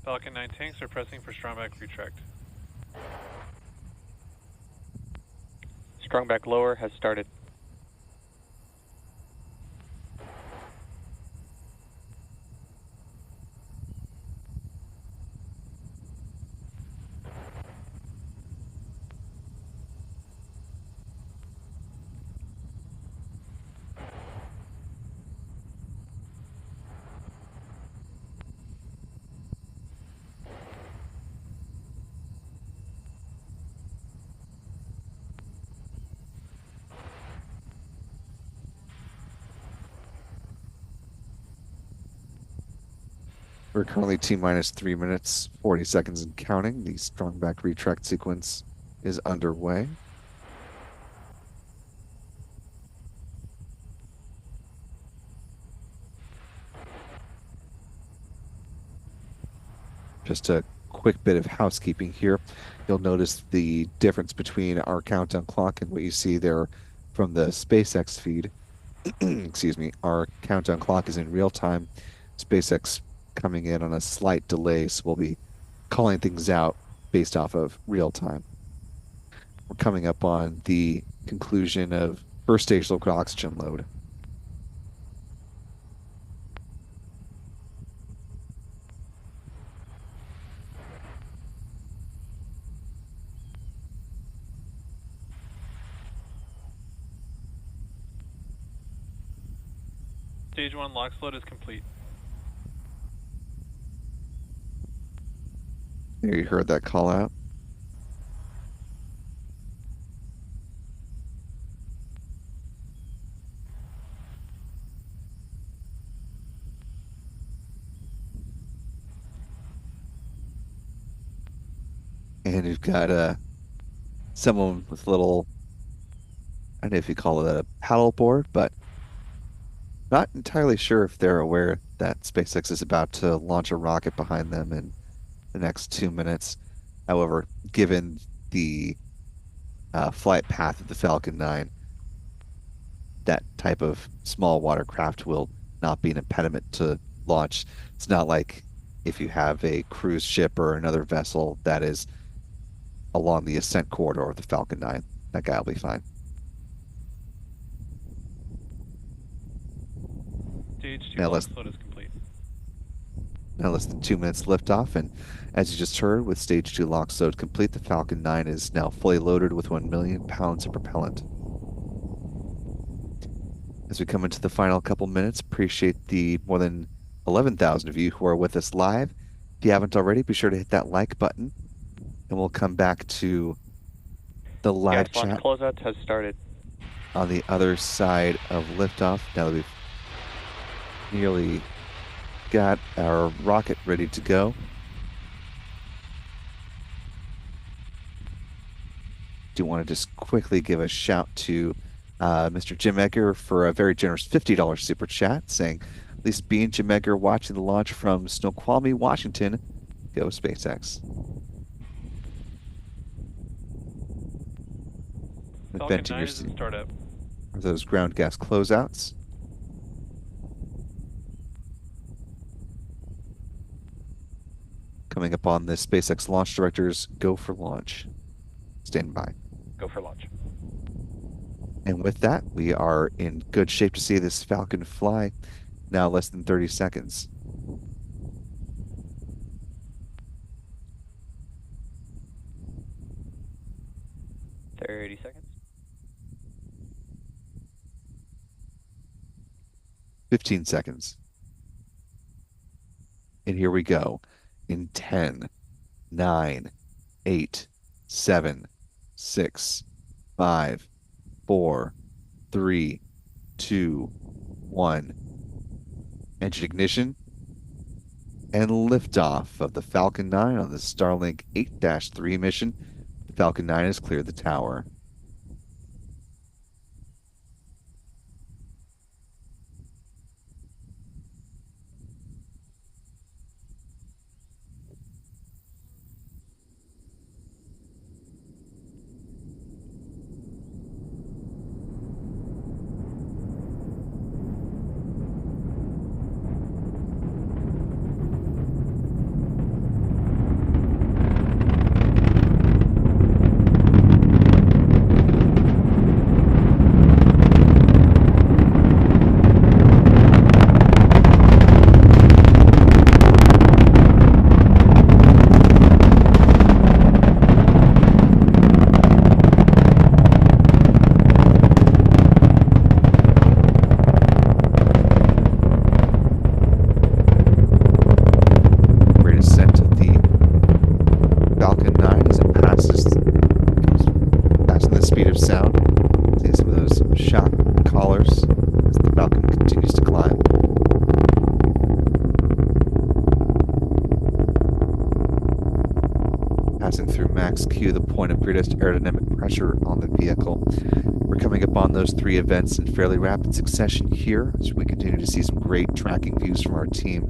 Falcon 9 tanks are pressing for strong back retract. Strong back lower has started. We're currently T minus 3 minutes, 40 seconds and counting. The strong back retract sequence is underway. Just a quick bit of housekeeping here. You'll notice the difference between our countdown clock and what you see there from the SpaceX feed. Excuse me. Our countdown clock is in real time. SpaceX coming in on a slight delay, so we'll be calling things out based off of real time. We're coming up on the conclusion of first stage liquid oxygen load. Stage 1 LOX load is complete. There, you heard that call out. And we've got someone with a little, I don't know if you call it a paddle board, but not entirely sure if they're aware that SpaceX is about to launch a rocket behind them in the next 2 minutes. However, given the flight path of the Falcon 9, that type of small watercraft will not be an impediment to launch. It's not like if you have a cruise ship or another vessel that is along the ascent corridor of the Falcon 9. That guy will be fine. Stage 2 Now launch less, load is complete. now less than 2 minutes liftoff, and as you just heard, with stage 2 launch load complete, the Falcon 9 is now fully loaded with 1 million pounds of propellant. As we come into the final couple minutes, appreciate the more than 11,000 of you who are with us live. If you haven't already, be sure to hit that like button, and we'll come back to the Gas live launch chat closeout has started. on the other side of liftoff. Now that we've nearly got our rocket ready to go. Do want to just quickly give a shout to Mr. Jim Egger for a very generous $50 super chat, saying, at least being Jim Egger watching the launch from Snoqualmie, Washington. Go SpaceX. Falcon Venting 9 your is in startup. those ground gas closeouts. Coming up on the SpaceX launch director's go for launch. Stand by. Go for launch. And with that, we are in good shape to see this Falcon fly. Now less than 30 seconds. 30 seconds. 15 seconds. And here we go in 10, 9, 8, 7, 6, 5, 4, 3, 2, 1. Engine ignition and liftoff of the Falcon 9 on the Starlink 8-3 mission. The Falcon 9 has cleared the tower. Max-Q, the point of greatest aerodynamic pressure on the vehicle. We're coming up on those three events in fairly rapid succession here, as we continue to see some great tracking views from our team.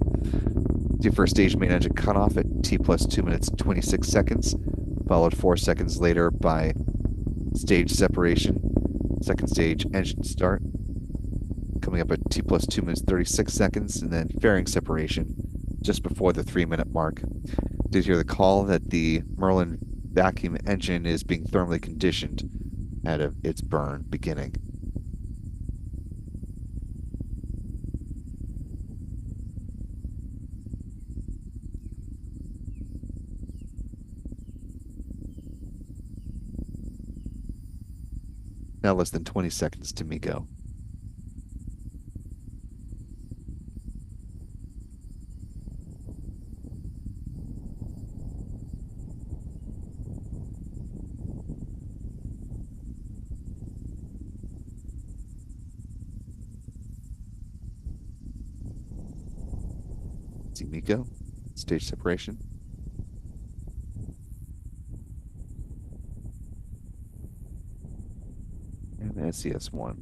The first stage main engine cutoff at T plus 2 minutes and 26 seconds, followed 4 seconds later by stage separation. Second stage engine start, coming up at T plus 2 minutes 36 seconds, and then fairing separation just before the 3-minute mark. Did hear the call that the Merlin vacuum engine is being thermally conditioned at its burn beginning. Now less than 20 seconds to me go. See me go. Stage separation. SES-1.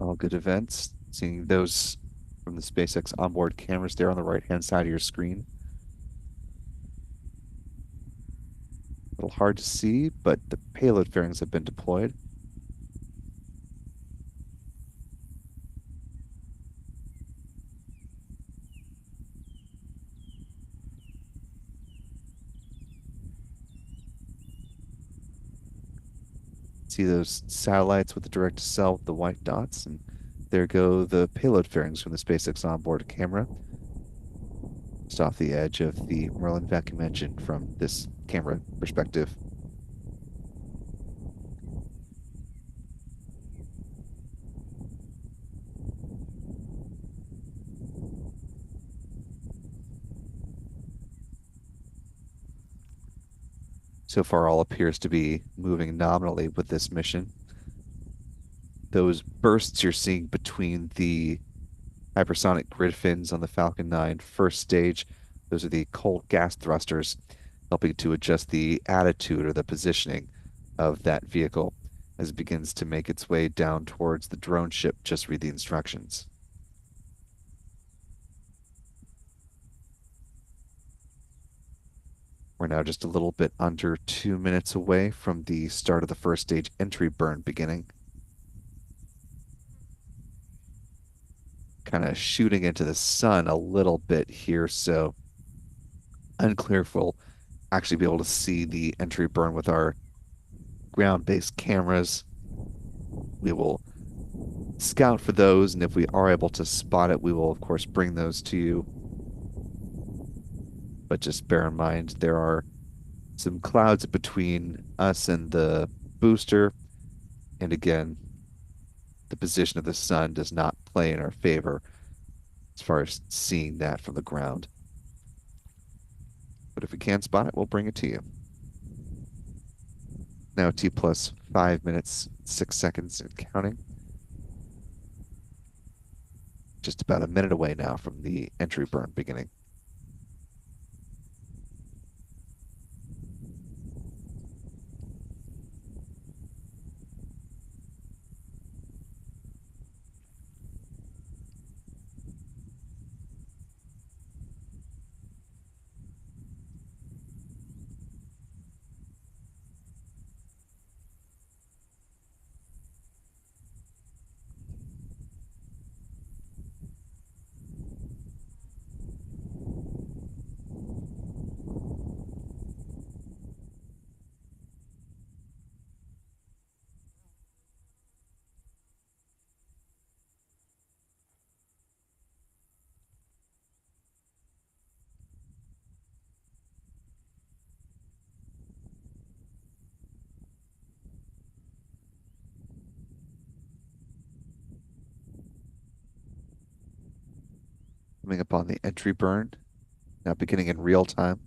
All good events. Seeing those from the SpaceX onboard cameras there on the right-hand side of your screen. A little hard to see, but the payload fairings have been deployed. See those satellites with the direct to cell with the white dots, and there go the payload fairings from the SpaceX onboard camera. Just off the edge of the Merlin vacuum engine from this camera perspective. So far, all appears to be moving nominally with this mission. Those bursts you're seeing between the hypersonic grid fins on the Falcon 9 first stage, those are the cold gas thrusters, helping to adjust the attitude or the positioning of that vehicle as it begins to make its way down towards the drone ship. Just read the instructions. We're now just a little bit under 2 minutes away from the start of the first stage entry burn beginning. Kind of shooting into the sun a little bit here, so unclear if we'll actually be able to see the entry burn with our ground-based cameras. We will scout for those, and if we are able to spot it, we will, of course, bring those to you. But just bear in mind, there are some clouds between us and the booster. And again, the position of the sun does not play in our favor as far as seeing that from the ground. But if we can spot it, we'll bring it to you. Now T plus 5 minutes, 6 seconds and counting. Just about a minute away now from the entry burn beginning. Coming up on the entry burn, now beginning in real time.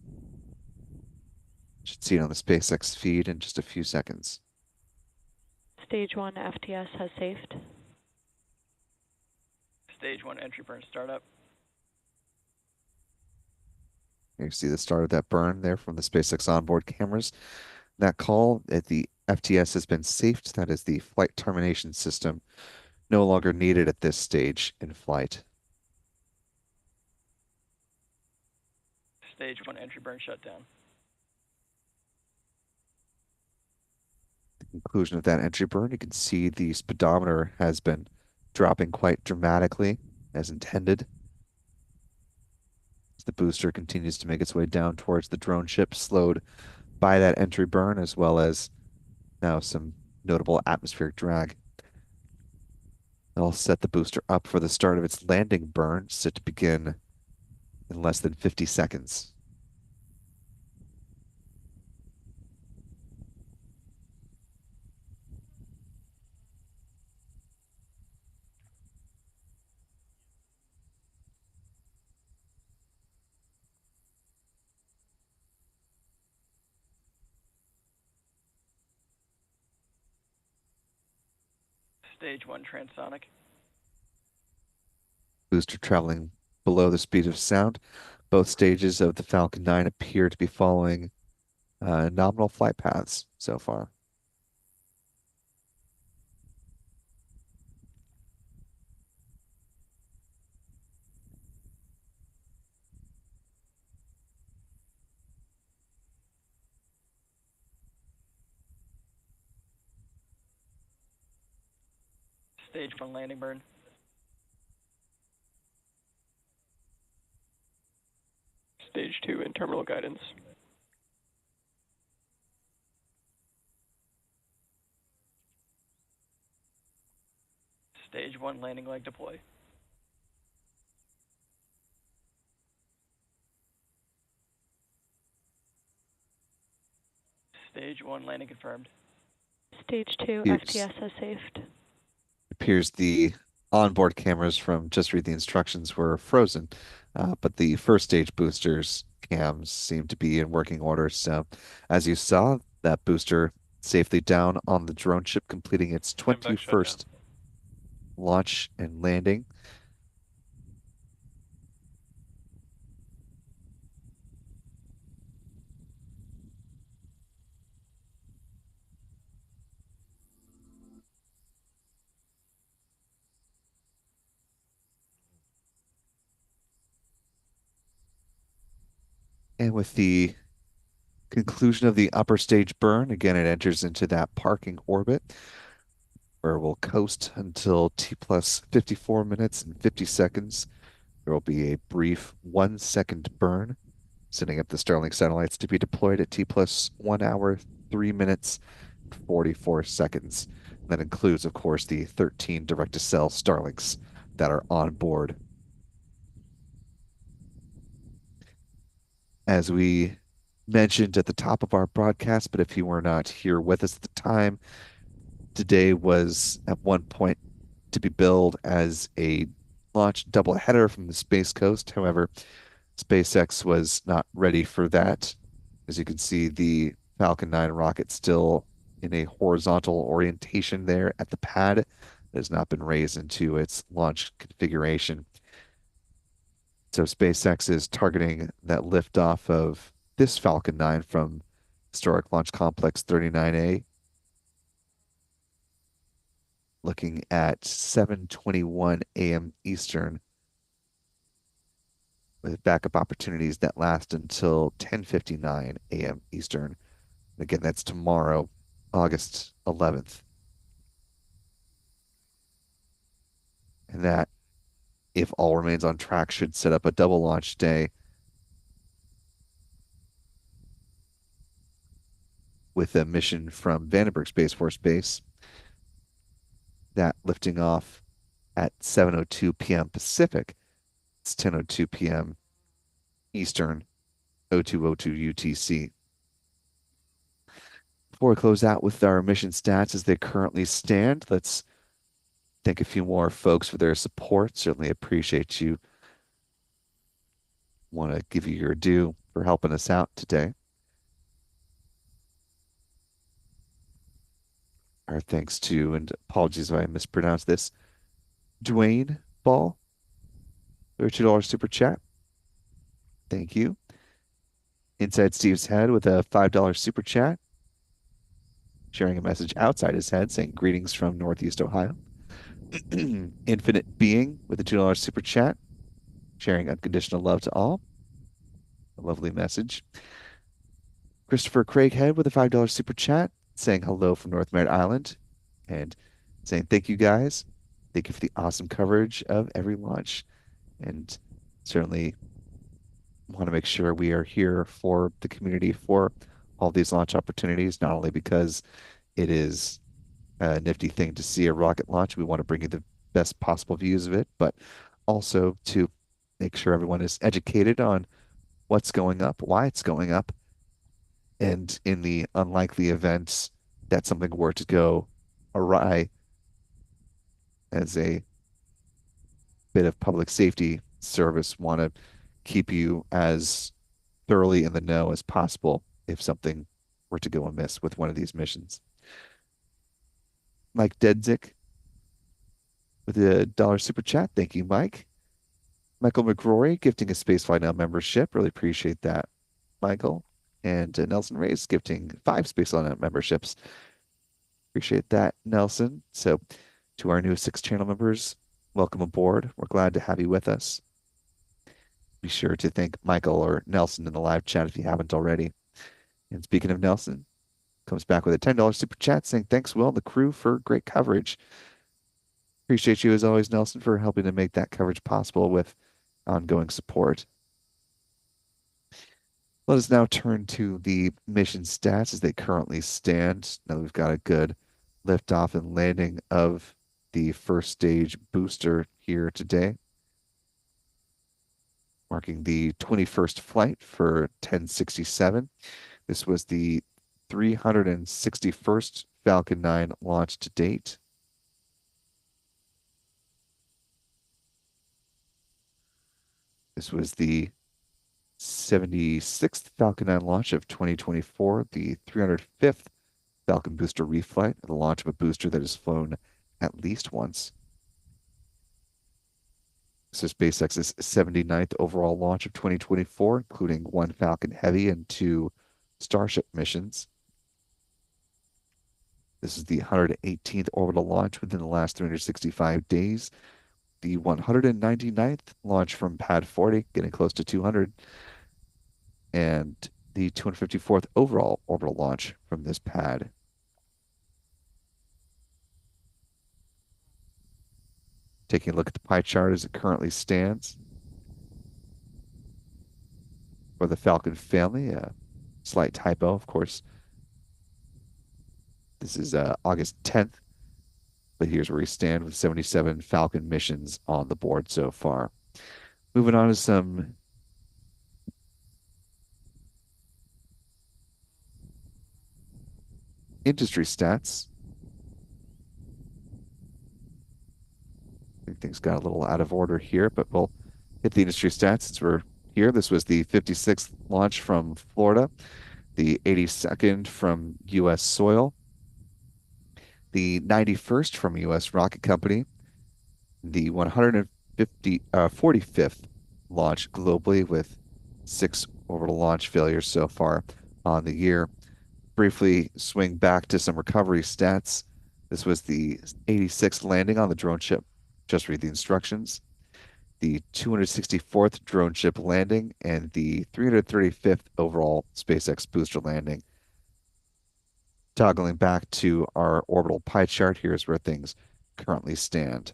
Should see it on the SpaceX feed in just a few seconds. Stage 1 FTS has safed. Stage 1 entry burn startup. You see the start of that burn there from the SpaceX onboard cameras. That call at the FTS has been safed. That is the flight termination system, no longer needed at this stage in flight. Stage 1 entry burn shutdown. The conclusion of that entry burn, you can see the speedometer has been dropping quite dramatically as intended. As the booster continues to make its way down towards the drone ship, slowed by that entry burn, as well as now some notable atmospheric drag. I'll set the booster up for the start of its landing burn, set to begin in less than 50 seconds. Stage 1 transonic. booster traveling below the speed of sound. Both stages of the Falcon 9 appear to be following nominal flight paths so far. Stage 1 landing burn. Stage 2 in terminal guidance. Stage 1 landing leg deploy. Stage 1 landing confirmed. Stage 2 Yes. FTS has safed. Appears the onboard cameras from just read the instructions were frozen, but the first stage boosters cams seem to be in working order. So, as you saw, that booster safely down on the drone ship, completing its And back shutdown. 21st launch and landing. And with the conclusion of the upper stage burn, again, it enters into that parking orbit where we'll coast until T plus 54 minutes and 50 seconds. There will be a brief 1 second burn, setting up the Starlink satellites to be deployed at T plus 1 hour, 3 minutes, 44 seconds. That includes, of course, the 13 direct to cell Starlinks that are on board. As we mentioned at the top of our broadcast, but if you were not here with us at the time, today was at one point to be billed as a launch doubleheader from the Space Coast. However, SpaceX was not ready for that. As you can see, the Falcon 9 rocket still in a horizontal orientation there at the pad. It has not been raised into its launch configuration. So SpaceX is targeting that liftoff of this Falcon 9 from Historic Launch Complex 39A, looking at 7:21 a.m. Eastern, with backup opportunities that last until 10:59 a.m. Eastern. Again, that's tomorrow, August 11th. And that, if all remains on track, should set up a double launch day with a mission from Vandenberg Space Force Base, that lifting off at 7:02 p.m. Pacific. It's 10:02 p.m. Eastern, 02:02 UTC. Before we close out with our mission stats as they currently stand, let's thank a few more folks for their support. Certainly appreciate you. Want to give you your due for helping us out today. Our thanks to, and apologies if I mispronounced this, Dwayne Ball, their $2 super chat. Thank you. Inside Steve's head with a $5 super chat, sharing a message outside his head saying greetings from Northeast Ohio. Infinite Being with a $2 super chat, sharing unconditional love to all. A lovely message. Christopher Craighead with a $5 super chat, saying hello from North Merritt Island and saying thank you guys. Thank you for the awesome coverage of every launch. And certainly want to make sure we are here for the community for all these launch opportunities, not only because it is a nifty thing to see a rocket launch. We want to bring you the best possible views of it, but also to make sure everyone is educated on what's going up, why it's going up, and in the unlikely events that something were to go awry, as a bit of public safety service, want to keep you as thoroughly in the know as possible if something were to go amiss with one of these missions. Mike Dedzik with a $1 super chat. Thank you, Mike. Michael McGrory gifting a Spaceflight Now membership. Really appreciate that, Michael. And Nelson Reyes gifting 5 Spaceflight Now memberships. Appreciate that, Nelson. So, to our new 6 channel members, welcome aboard. We're glad to have you with us. Be sure to thank Michael or Nelson in the live chat if you haven't already. And speaking of Nelson, comes back with a $10 super chat saying, thanks, Will, and the crew for great coverage. Appreciate you as always, Nelson, for helping to make that coverage possible with ongoing support. Let us now turn to the mission stats as they currently stand. Now we've got a good liftoff and landing of the first stage booster here today, marking the 21st flight for 1067. This was the 361st Falcon 9 launch to date. This was the 76th Falcon 9 launch of 2024, the 305th Falcon booster reflight, the launch of a booster that has flown at least once. This is SpaceX's 79th overall launch of 2024, including 1 Falcon Heavy and 2 Starship missions. This is the 118th orbital launch within the last 365 days, the 199th launch from Pad 40, getting close to 200, and the 254th overall orbital launch from this pad. Taking a look at the pie chart as it currently stands. For the Falcon family, a slight typo, of course. This is August 10th, but here's where we stand with 77 Falcon missions on the board so far. Moving on to some industry stats. I think things got a little out of order here, but we'll hit the industry stats since we're here. This was the 56th launch from Florida, the 82nd from U.S. soil, the 91st from U.S. rocket company, the 45th launch globally with 6 orbital launch failures so far on the year. Briefly swing back to some recovery stats. This was the 86th landing on the drone ship. Just read the instructions. The 264th drone ship landing and the 335th overall SpaceX booster landing. Toggling back to our orbital pie chart, here's where things currently stand.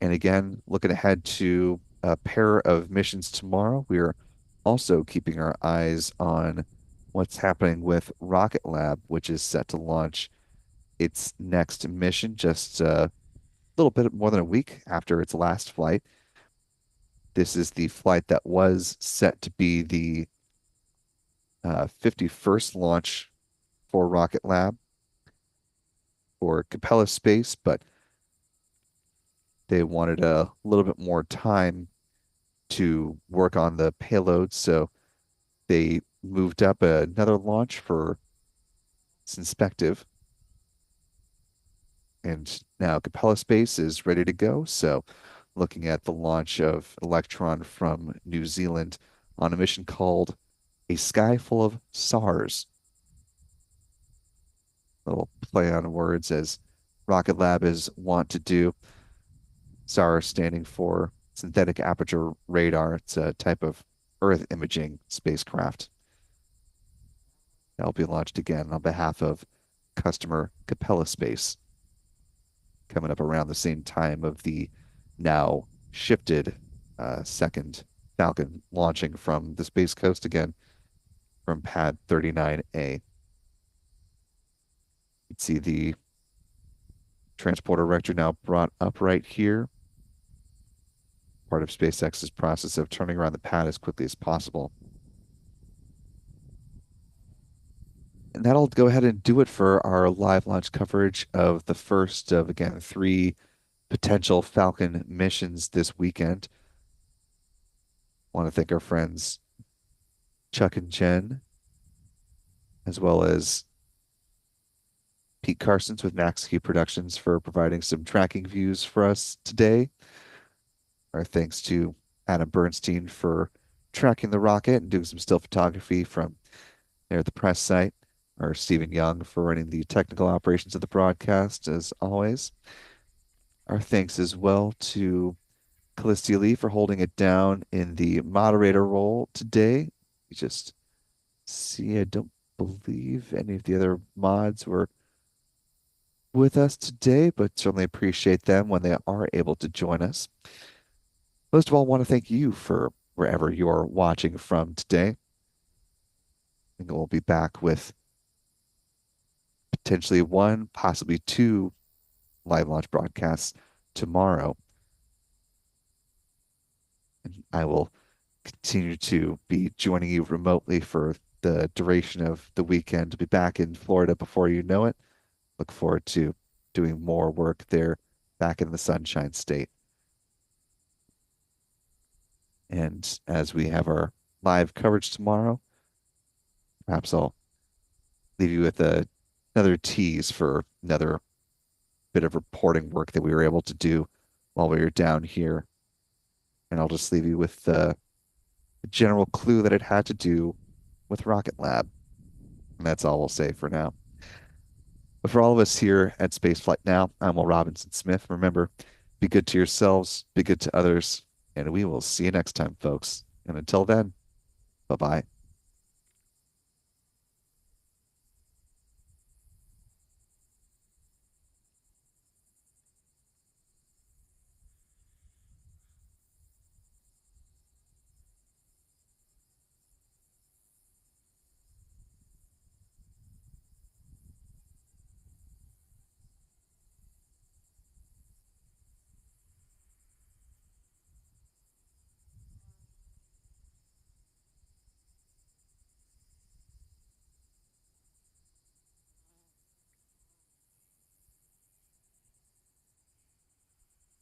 And again, looking ahead to a pair of missions tomorrow, we're also keeping our eyes on what's happening with Rocket Lab, which is set to launch its next mission just a little bit more than a week after its last flight. This is the flight that was set to be the 51st launch for Rocket Lab for Capella Space, but they wanted a little bit more time to work on the payload, so they moved up another launch for Synspective. And now Capella Space is ready to go. So looking at the launch of Electron from New Zealand on a mission called A Sky Full of SARS. A little play on words as Rocket Lab is wont to do. SARS standing for Synthetic Aperture Radar. It's a type of Earth imaging spacecraft. That'll be launched again on behalf of customer Capella Space, coming up around the same time of the now shifted second Falcon launching from the Space Coast again from Pad 39A. You can see the transporter rector now brought up right here, part of SpaceX's process of turning around the pad as quickly as possible. And that'll go ahead and do it for our live launch coverage of the first of, again, 3 potential Falcon missions this weekend. Want to thank our friends Chuck and Jen, as well as Pete Carsons with Max-Q Productions for providing some tracking views for us today. Our thanks to Adam Bernstein for tracking the rocket and doing some still photography from there at the press site. Our Stephen Young for running the technical operations of the broadcast, as always. Our thanks as well to Callistia Lee for holding it down in the moderator role today. You just see, I don't believe any of the other mods were with us today, but certainly appreciate them when they are able to join us. Most of all, I want to thank you for wherever you're watching from today. And we'll be back with potentially one, possibly two live launch broadcasts tomorrow. And I will continue to be joining you remotely for the duration of the weekend to be back in Florida before you know it. Look forward to doing more work there back in the Sunshine State. And as we have our live coverage tomorrow, perhaps I'll leave you with another tease for another bit of reporting work that we were able to do while we were down here. And I'll just leave you with the general clue that it had to do with Rocket Lab. And that's all we'll say for now. But for all of us here at Spaceflight Now, I'm Will Robinson Smith. Remember, be good to yourselves, be good to others, and we will see you next time, folks. And until then, bye-bye.